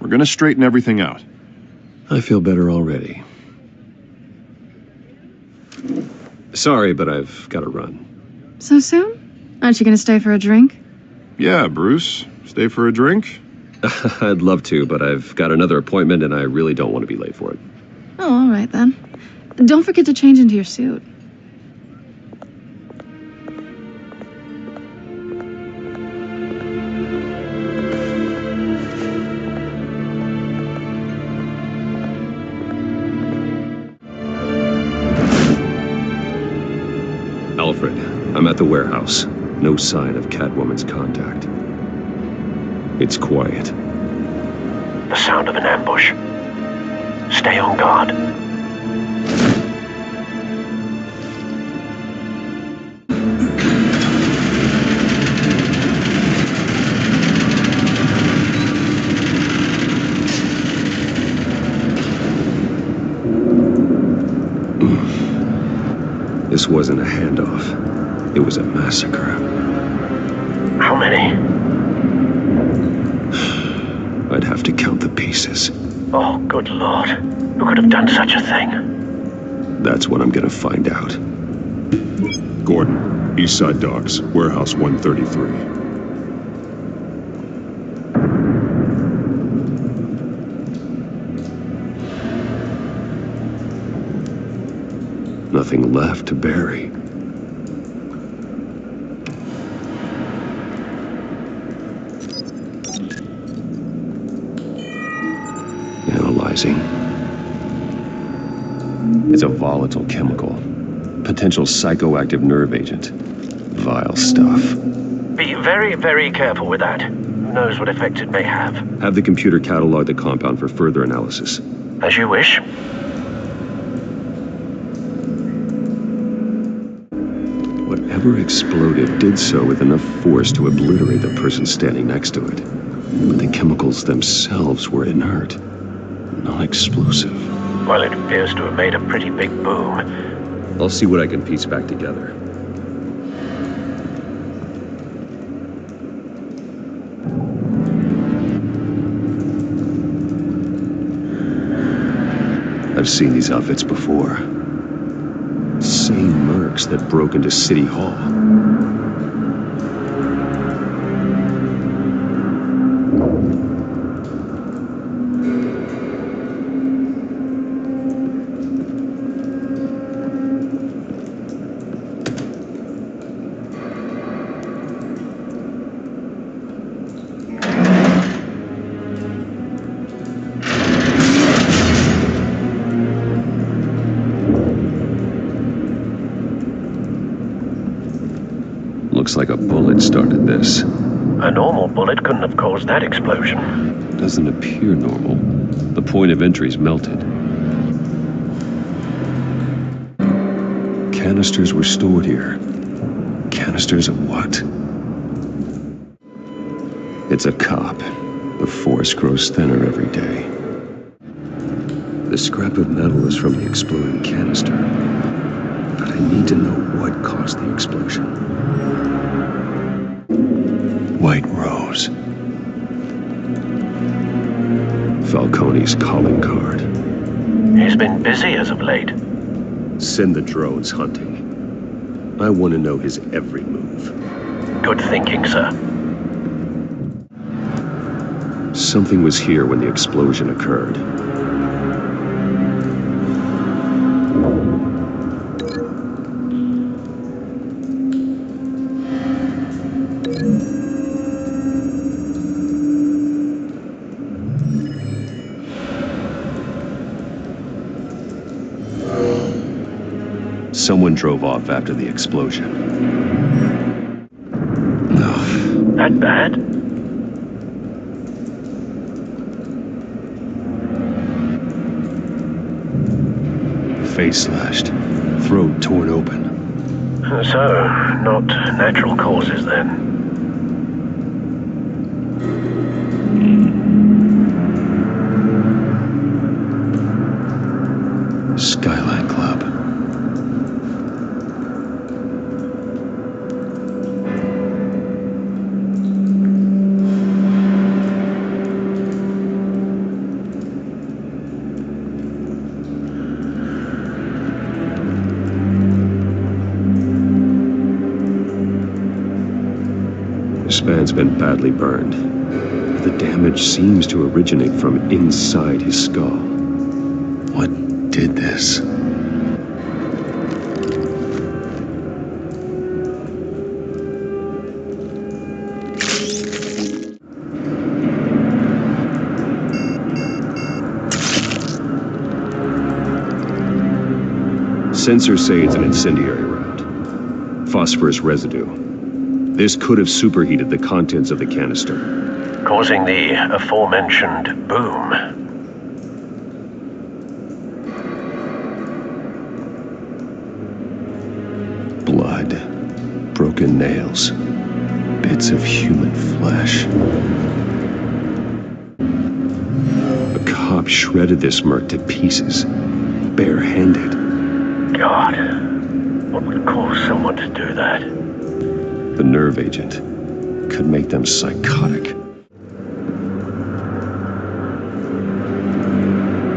We're gonna straighten everything out. I feel better already. Sorry, but I've got to run. So soon? Aren't you gonna stay for a drink? Yeah, Bruce. Stay for a drink? I'd love to, but I've got another appointment and I really don't want to be late for it. Oh, all right then. Don't forget to change into your suit. Alfred, I'm at the warehouse. No sign of Catwoman's contact. It's quiet. The sound of an ambush. Stay on guard. This wasn't a handoff. It was a massacre. How many? I'd have to count the pieces. Oh, good Lord. Who could have done such a thing? That's what I'm gonna find out. Gordon, East Side Docks, Warehouse 133. Nothing left to bury. Analyzing. It's a volatile chemical. Potential psychoactive nerve agent. Vile stuff. Be very, very careful with that. Who knows what effect it may have. Have the computer catalog the compound for further analysis. As you wish. Whatever exploded did so with enough force to obliterate the person standing next to it. But the chemicals themselves were inert, non-explosive. Well, it appears to have made a pretty big boom. I'll see what I can piece back together. I've seen these outfits before. Same mercs that broke into City Hall. Looks like a bullet started this. A normal bullet couldn't have caused that explosion. Doesn't appear normal. The point of entry's melted. Canisters were stored here. Canisters of what? It's a cop. The force grows thinner every day. The scrap of metal is from the exploding canister. But I need to know what caused the explosion. White Rose. Falcone's calling card. He's been busy as of late. Send the drones hunting. I want to know his every move. Good thinking, sir. Something was here when the explosion occurred. Someone drove off after the explosion. Ugh. That bad? Face slashed, throat torn open. So, not natural causes then. Skyline Club. This man's been badly burned. The damage seems to originate from inside his skull. What did this? Sensors say it's an incendiary round. Phosphorus residue. This could have superheated the contents of the canister, causing the aforementioned boom. Blood, broken nails, bits of human flesh. A cop shredded this merc to pieces, barehanded. God, what would cause someone to do that? The nerve agent could make them psychotic.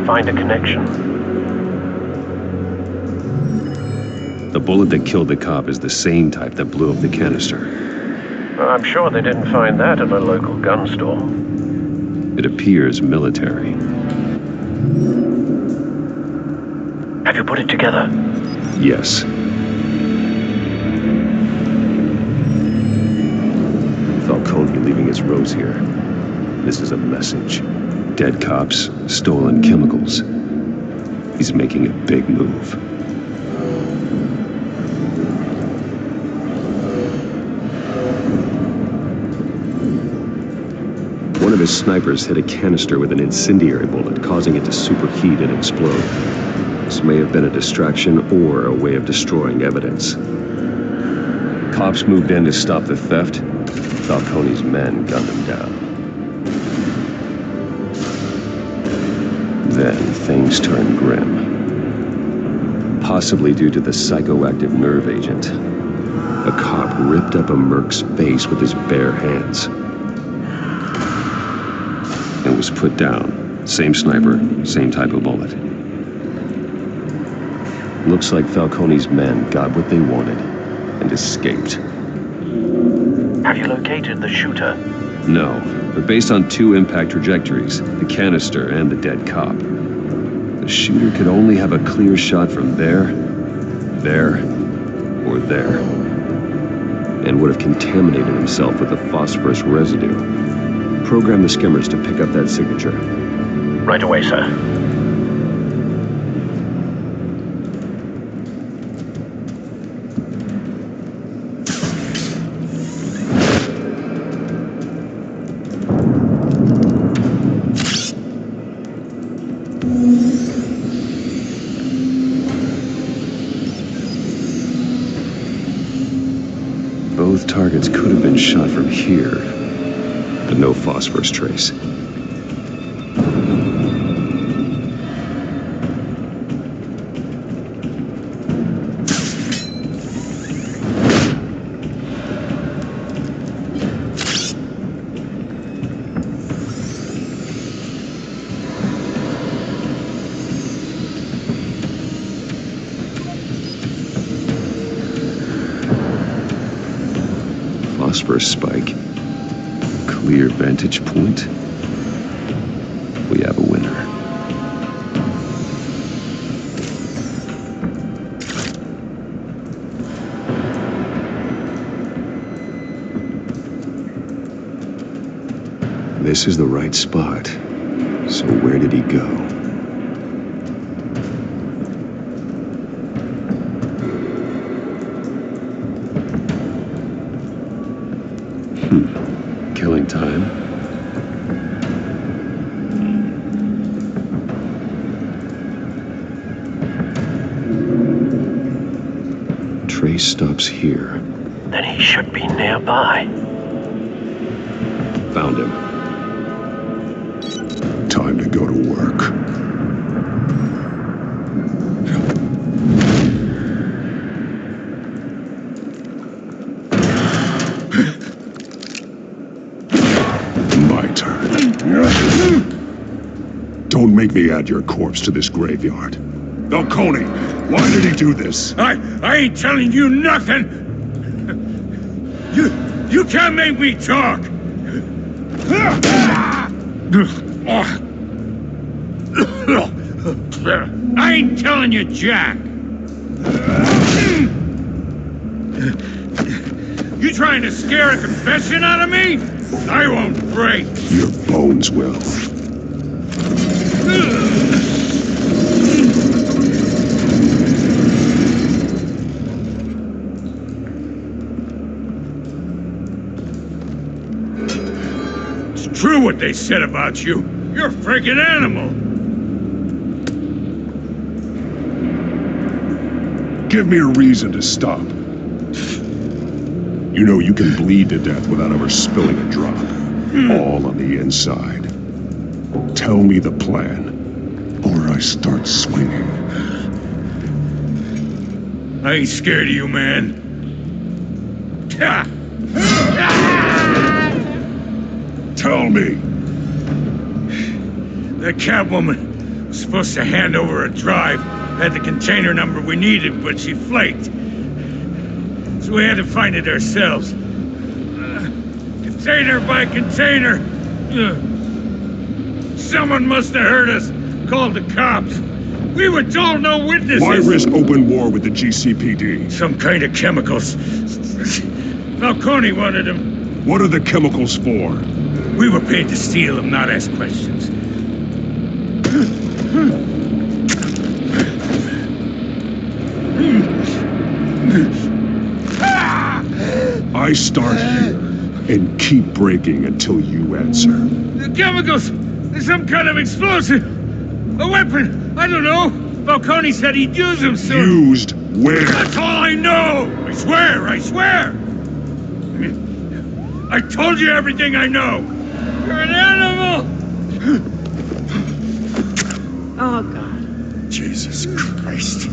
Find a connection. The bullet that killed the cop is the same type that blew up the canister. I'm sure they didn't find that at a local gun store. It appears military. Have you put it together? Yes. Falcone leaving his rose here. This is a message. Dead cops, stolen chemicals. He's making a big move. One of his snipers hit a canister with an incendiary bullet, causing it to superheat and explode. This may have been a distraction or a way of destroying evidence. Cops moved in to stop the theft. Falcone's men gunned him down. Then things turned grim. Possibly due to the psychoactive nerve agent. A cop ripped up a merc's face with his bare hands. And was put down. Same sniper, same type of bullet. Looks like Falcone's men got what they wanted and escaped. Have you located the shooter? No, but based on 2 impact trajectories, the canister and the dead cop, the shooter could only have a clear shot from there, or there, and would have contaminated himself with the phosphorus residue. Program the skimmers to pick up that signature. Right away, sir. Both targets could have been shot from here, but no phosphorus trace. Phosphorus spike. Clear vantage point. We have a winner. This is the right spot. So where did he go? Killing time. Trace stops here. Then he should be nearby. Found him. Time to go to work. Don't make me add your corpse to this graveyard. Falcone, why did he do this? I ain't telling you nothing! You can't make me talk! I ain't telling you jack! You trying to scare a confession out of me? I won't break! Your bones will. It's true what they said about you. You're a freaking animal. Give me a reason to stop. You know you can bleed to death without ever spilling a drop. All on the inside. Tell me the plan, or I start swinging. I ain't scared of you, man. Tell me. The Catwoman was supposed to hand over a drive. Had the container number we needed, but she flaked. So we had to find it ourselves. Container by container. Someone must have heard us. Called the cops. We were told no witnesses. Why risk open war with the GCPD? Some kind of chemicals. Falcone wanted them. What are the chemicals for? We were paid to steal them, not ask questions. I start here and keep breaking until you answer. The chemicals! There's some kind of explosive! A weapon! I don't know! Falcone said he'd use them soon! Used where? That's all I know! I swear! I swear! I told you everything I know! You're an animal! Oh, God. Jesus Christ.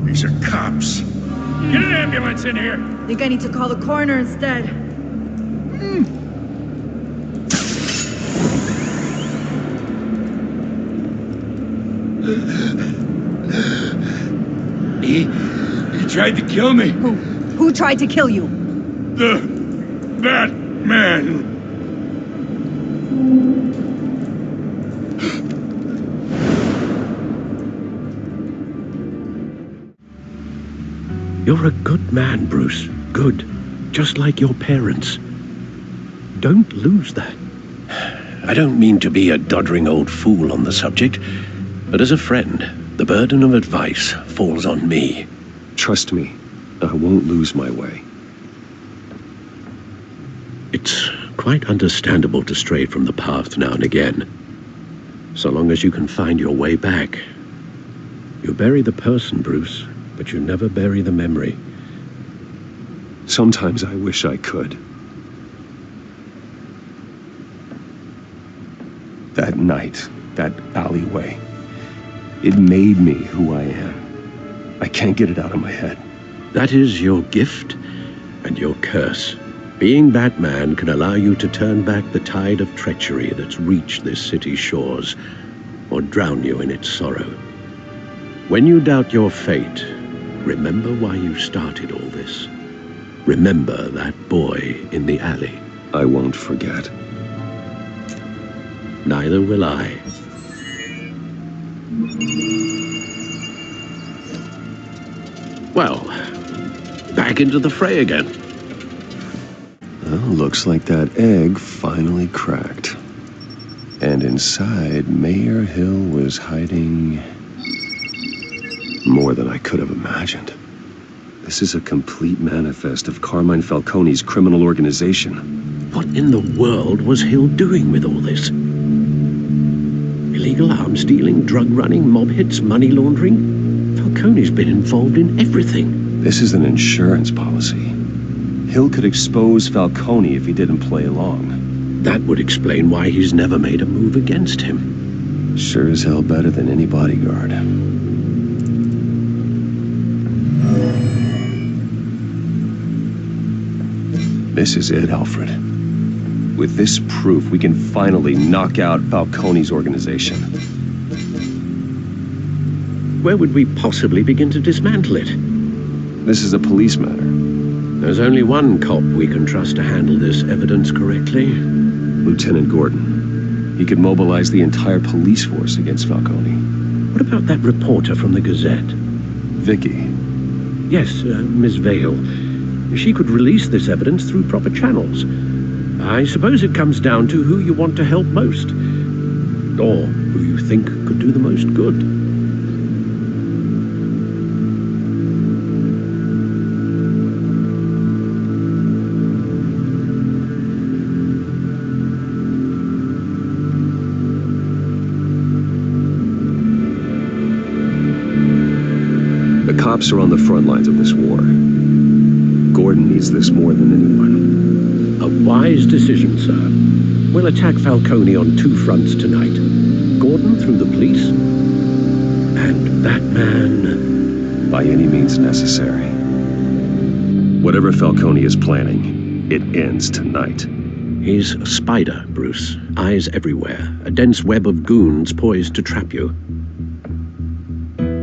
These are cops. Get an ambulance in here. Think I need to call the coroner instead. He tried to kill me. Who tried to kill you? That man. You're a good man, Bruce. Good. Just like your parents. Don't lose that. I don't mean to be a doddering old fool on the subject, but as a friend, the burden of advice falls on me. Trust me, I won't lose my way. It's quite understandable to stray from the path now and again. So long as you can find your way back. You bury the person, Bruce, but you never bury the memory. Sometimes I wish I could. That night, that alleyway, it made me who I am. I can't get it out of my head. That is your gift and your curse. Being Batman can allow you to turn back the tide of treachery that's reached this city's shores, or drown you in its sorrow. When you doubt your fate, remember why you started all this. Remember that boy in the alley. I won't forget. Neither will I. Well, back into the fray again. Well, looks like that egg finally cracked. And inside, Mayor Hill was hiding more than I could have imagined. This is a complete manifest of Carmine Falcone's criminal organization. What in the world was Hill doing with all this? Illegal arms dealing, drug running, mob hits, money laundering? Falcone's been involved in everything. This is an insurance policy. Hill could expose Falcone if he didn't play along. That would explain why he's never made a move against him. Sure as hell better than any bodyguard. This is it, Alfred. With this proof, we can finally knock out Falcone's organization. Where would we possibly begin to dismantle it? This is a police matter. There's only one cop we can trust to handle this evidence correctly. Lieutenant Gordon. He could mobilize the entire police force against Falcone. What about that reporter from the Gazette? Vicky. Yes, Miss Vale. She could release this evidence through proper channels. I suppose it comes down to who you want to help most. Or who you think could do the most good. The cops are on the front lines of this war. Gordon needs this more than anyone. A wise decision, sir. We'll attack Falcone on two fronts tonight. Gordon through the police, and Batman by any means necessary. Whatever Falcone is planning, it ends tonight. He's a spider, Bruce. Eyes everywhere. A dense web of goons poised to trap you.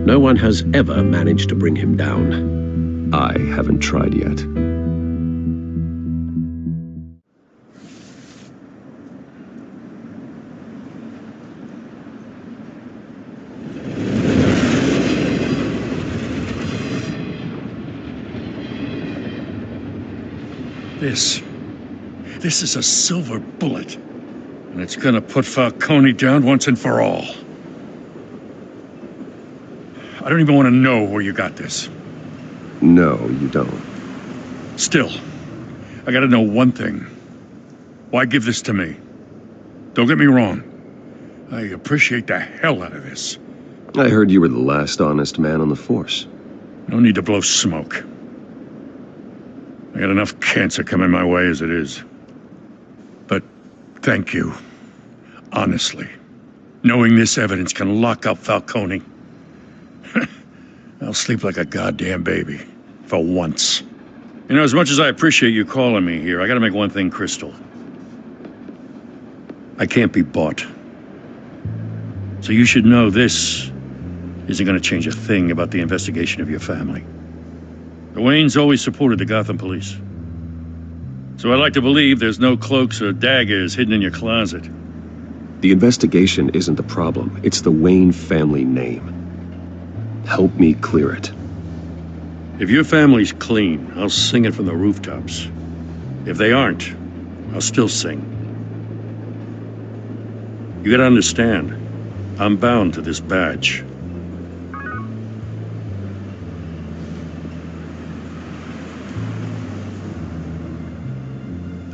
No one has ever managed to bring him down. I haven't tried yet. This is a silver bullet. And it's gonna put Falcone down once and for all. I don't even want to know where you got this. No, you don't. Still, I gotta know one thing. Why give this to me? Don't get me wrong. I appreciate the hell out of this. I heard you were the last honest man on the force. No need to blow smoke. I got enough cancer coming my way as it is. But thank you. Honestly. Knowing this evidence can lock up Falcone. I'll sleep like a goddamn baby. For once. You know, as much as I appreciate you calling me here, I gotta make one thing crystal. I can't be bought. So you should know this isn't gonna change a thing about the investigation of your family. The Waynes always supported the Gotham police. So I like to believe there's no cloaks or daggers hidden in your closet. The investigation isn't the problem. It's the Wayne family name. Help me clear it. If your family's clean, I'll sing it from the rooftops. If they aren't, I'll still sing. You gotta understand, I'm bound to this badge.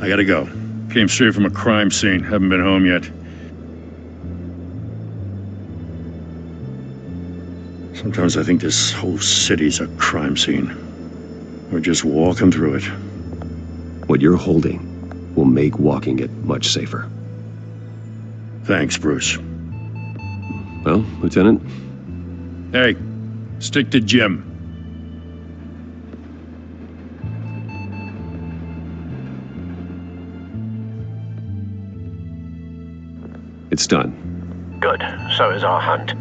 I gotta go. Came straight from a crime scene. Haven't been home yet. Sometimes I think this whole city's a crime scene. We're just walking through it. What you're holding will make walking it much safer. Thanks, Bruce. Well, Lieutenant? Hey, stick to Jim. It's done. Good. So is our hunt.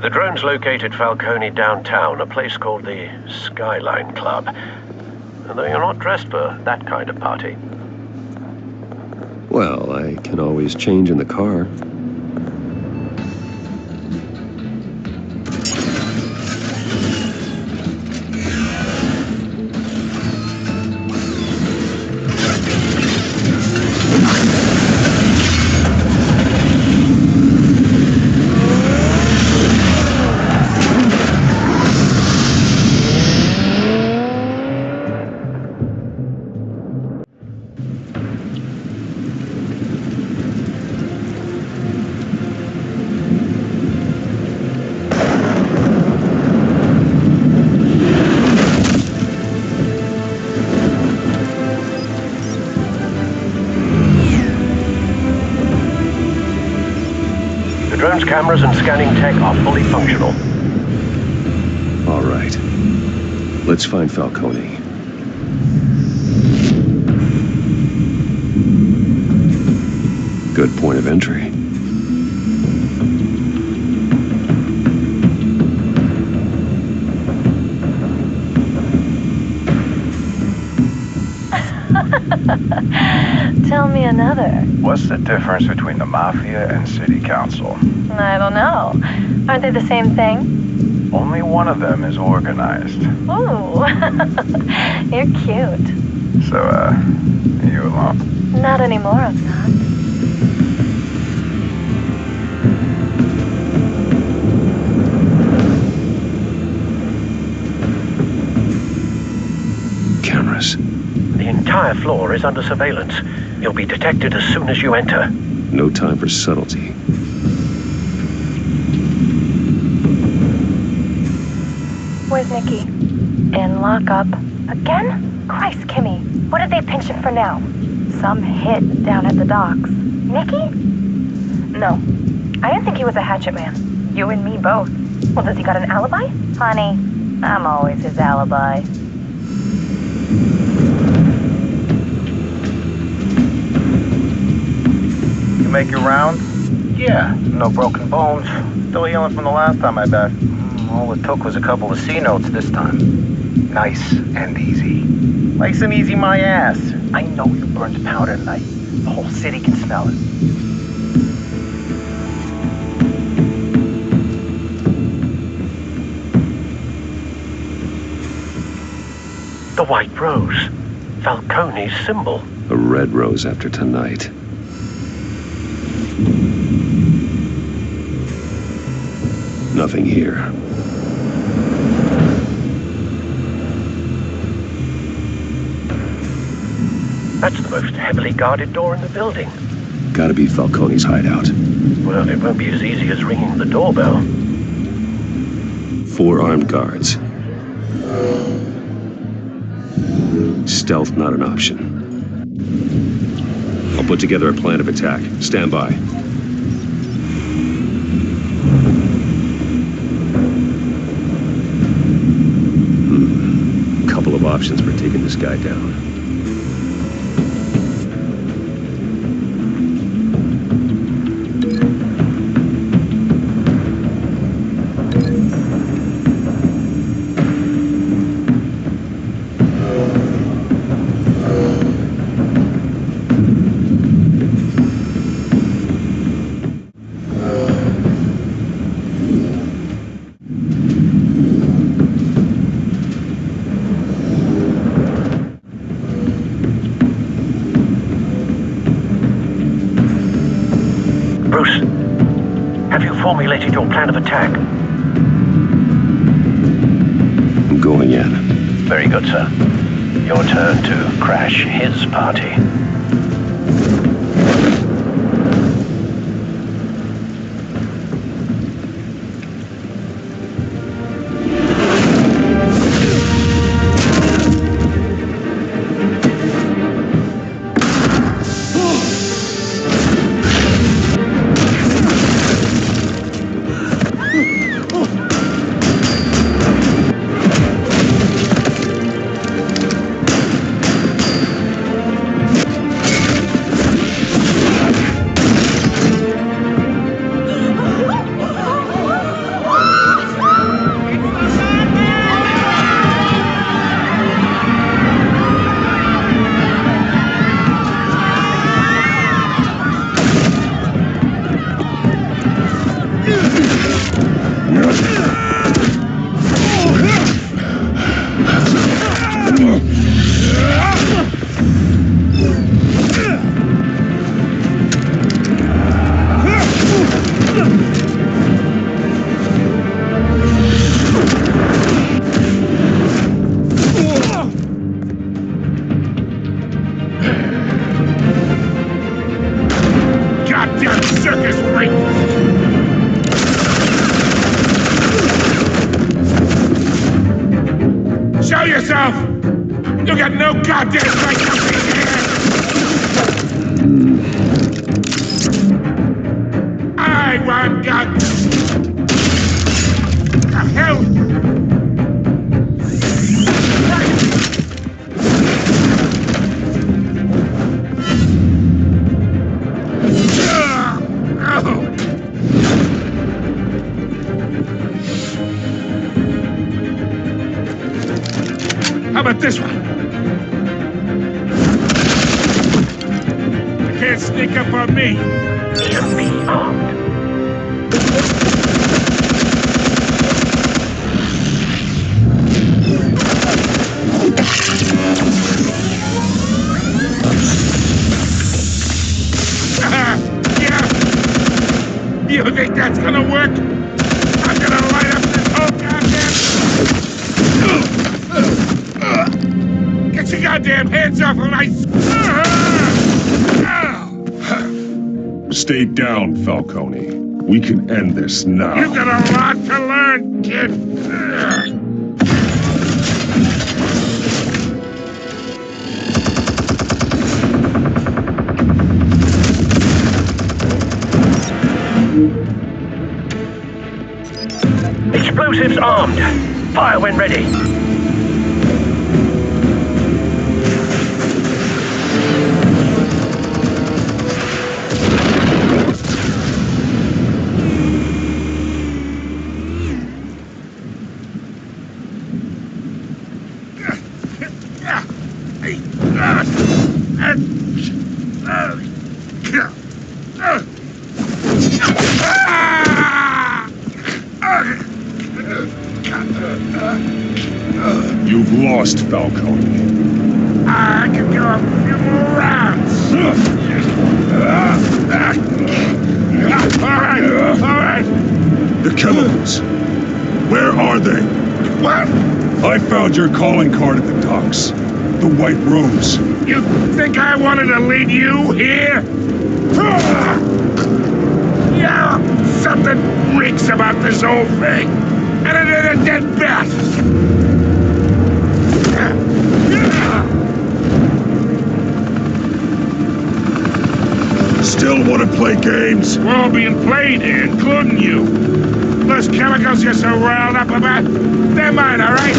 The drone's located Falcone downtown, a place called the Skyline Club. Although you're not dressed for that kind of party. Well, I can always change in the car. Drone's cameras and scanning tech are fully functional. All right. Let's find Falcone. Good point of entry. Tell me another. What's the difference between the Mafia and City Council? I don't know. Aren't they the same thing? Only one of them is organized. Ooh. You're cute. So, are you alone? Not anymore, I'm not. Cameras. The entire floor is under surveillance. You'll be detected as soon as you enter. No time for subtlety. Where's Nikki? In lockup. Again? Christ, Kimmy. What did they pinch him for now? Some hit down at the docks. Nikki? No. I didn't think he was a hatchet man. You and me both. Well, does he got an alibi? Honey, I'm always his alibi. You make your round? Yeah, no broken bones. Still healing from the last time I bet. All it took was a couple of C notes this time. Nice and easy. Nice and easy my ass. I know you burned powder tonight. The whole city can smell it. The white rose. Falcone's symbol. A red rose after tonight. Nothing here. That's the most heavily guarded door in the building. Gotta be Falcone's hideout. Well, it won't be as easy as ringing the doorbell. 4 armed guards. Stealth not an option. I'll put together a plan of attack. Stand by. options for taking this guy down. Bruce, have you formulated your plan of attack? I'm going in. Very good, sir. Your turn to crash his party. Goddamn circus freak! Show yourself! You got no goddamn right to be here! I want God. The hell? How about this one? You can't sneak up on me. Should be armed. Yeah. You think that's gonna work? I'm gonna light up this whole goddamn... Get your goddamn hands off of my... Stay down, Falcone. We can end this now. You've got a lot to learn, kid. Explosives armed. Fire when ready. You've lost, Falcone. I can go a few more rounds. All right. The chemicals. Where are they? What? I found your calling card at the docks. The White Rose. You think I wanted to lead you here? Yeah, something reeks about this whole thing. And it is a dead bat. Still want to play games? We're all being played here, including you. Those chemicals you're so riled up about, they're mine, all right?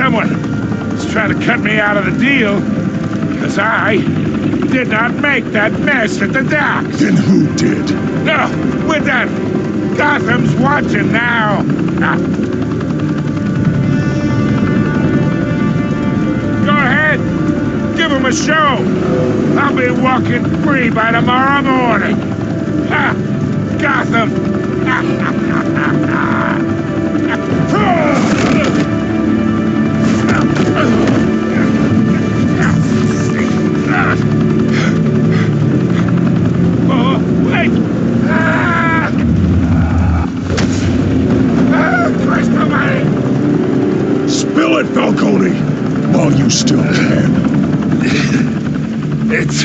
Someone is trying to cut me out of the deal, because I did not make that mess at the docks. Then who did? No, we're done. Gotham's watching now. Go ahead. Give him a show. I'll be walking free by tomorrow morning. Ha! Gotham. Oh, wait! Christ almighty! Spill it, Falcone, while you still can. It's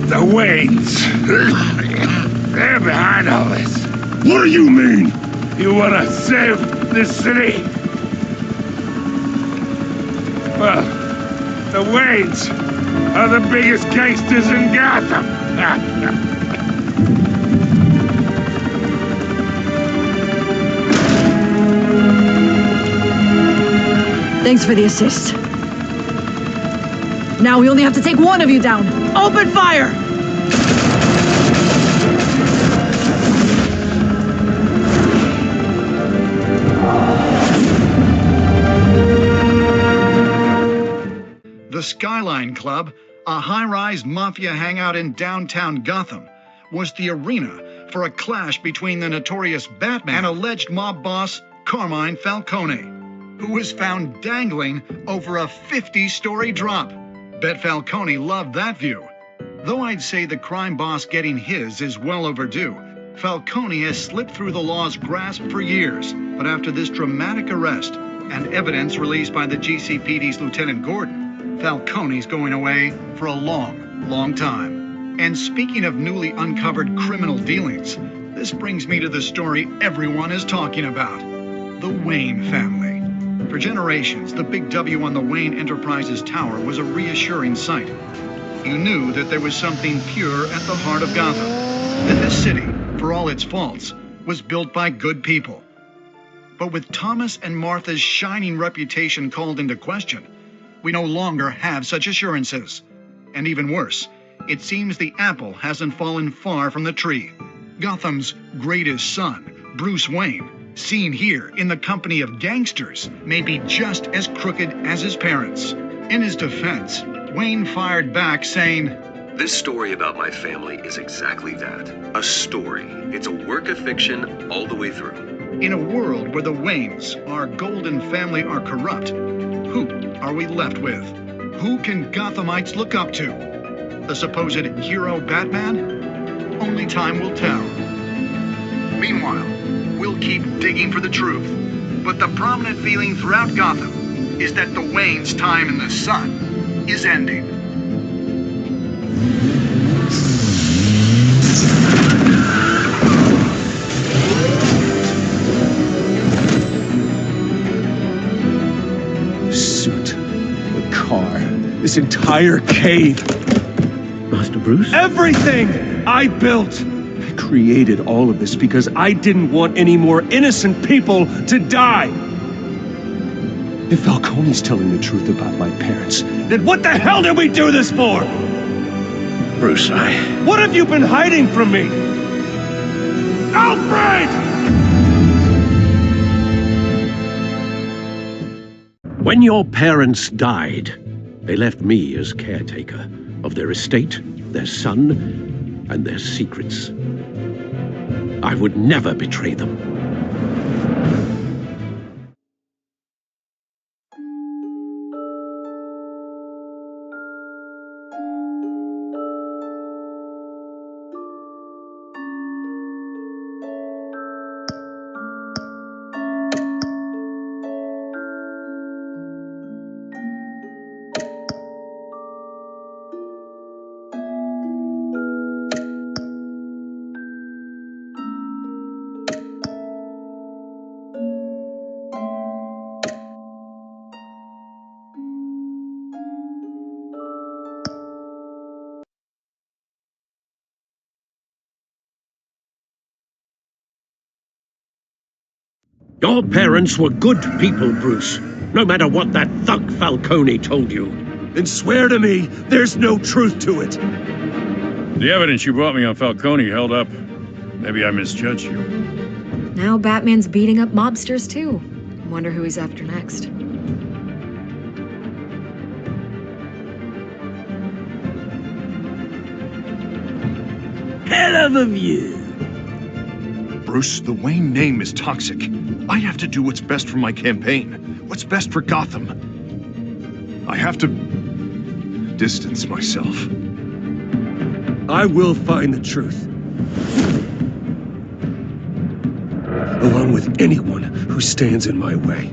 the Waynes. They're behind all this. What do you mean? You want to save this city? Well, the Waynes are the biggest gangsters in Gotham. Thanks for the assist. Now we only have to take one of you down. Open fire! The Skyline Club, a high-rise mafia hangout in downtown Gotham, was the arena for a clash between the notorious Batman and alleged mob boss Carmine Falcone, who was found dangling over a 50-story drop. Bet Falcone loved that view. Though I'd say the crime boss getting his is well overdue, Falcone has slipped through the law's grasp for years. But after this dramatic arrest and evidence released by the GCPD's Lieutenant Gordon, Falcone's going away for a long, long time. And speaking of newly uncovered criminal dealings, this brings me to the story everyone is talking about: the Wayne family. For generations, the big W on the Wayne Enterprises Tower was a reassuring sight. You knew that there was something pure at the heart of Gotham, that this city, for all its faults, was built by good people. But with Thomas and Martha's shining reputation called into question, we no longer have such assurances. And even worse, it seems the apple hasn't fallen far from the tree. Gotham's greatest son, Bruce Wayne, seen here in the company of gangsters, may be just as crooked as his parents. In his defense, Wayne fired back saying, "This story about my family is exactly that. A story. It's a work of fiction all the way through." In a world where the Waynes, our golden family, are corrupt, who are we left with? Who can Gothamites look up to? The supposed hero Batman? Only time will tell. Meanwhile, we'll keep digging for the truth. But the prominent feeling throughout Gotham is that the Waynes' time in the sun is ending. This entire cave. Master Bruce? Everything I built. I created all of this because I didn't want any more innocent people to die. If Falcone's telling the truth about my parents, then what the hell did we do this for? Bruce, What have you been hiding from me? Alfred! When your parents died, they left me as caretaker of their estate, their son, and their secrets. I would never betray them. Your parents were good people, Bruce. No matter what that thug Falcone told you. Then swear to me there's no truth to it. The evidence you brought me on Falcone held up. Maybe I misjudged you. Now Batman's beating up mobsters too. Wonder who he's after next. Hell of a view. Bruce, the Wayne name is toxic. I have to do what's best for my campaign. What's best for Gotham. I have to distance myself. I will find the truth. Along with anyone who stands in my way.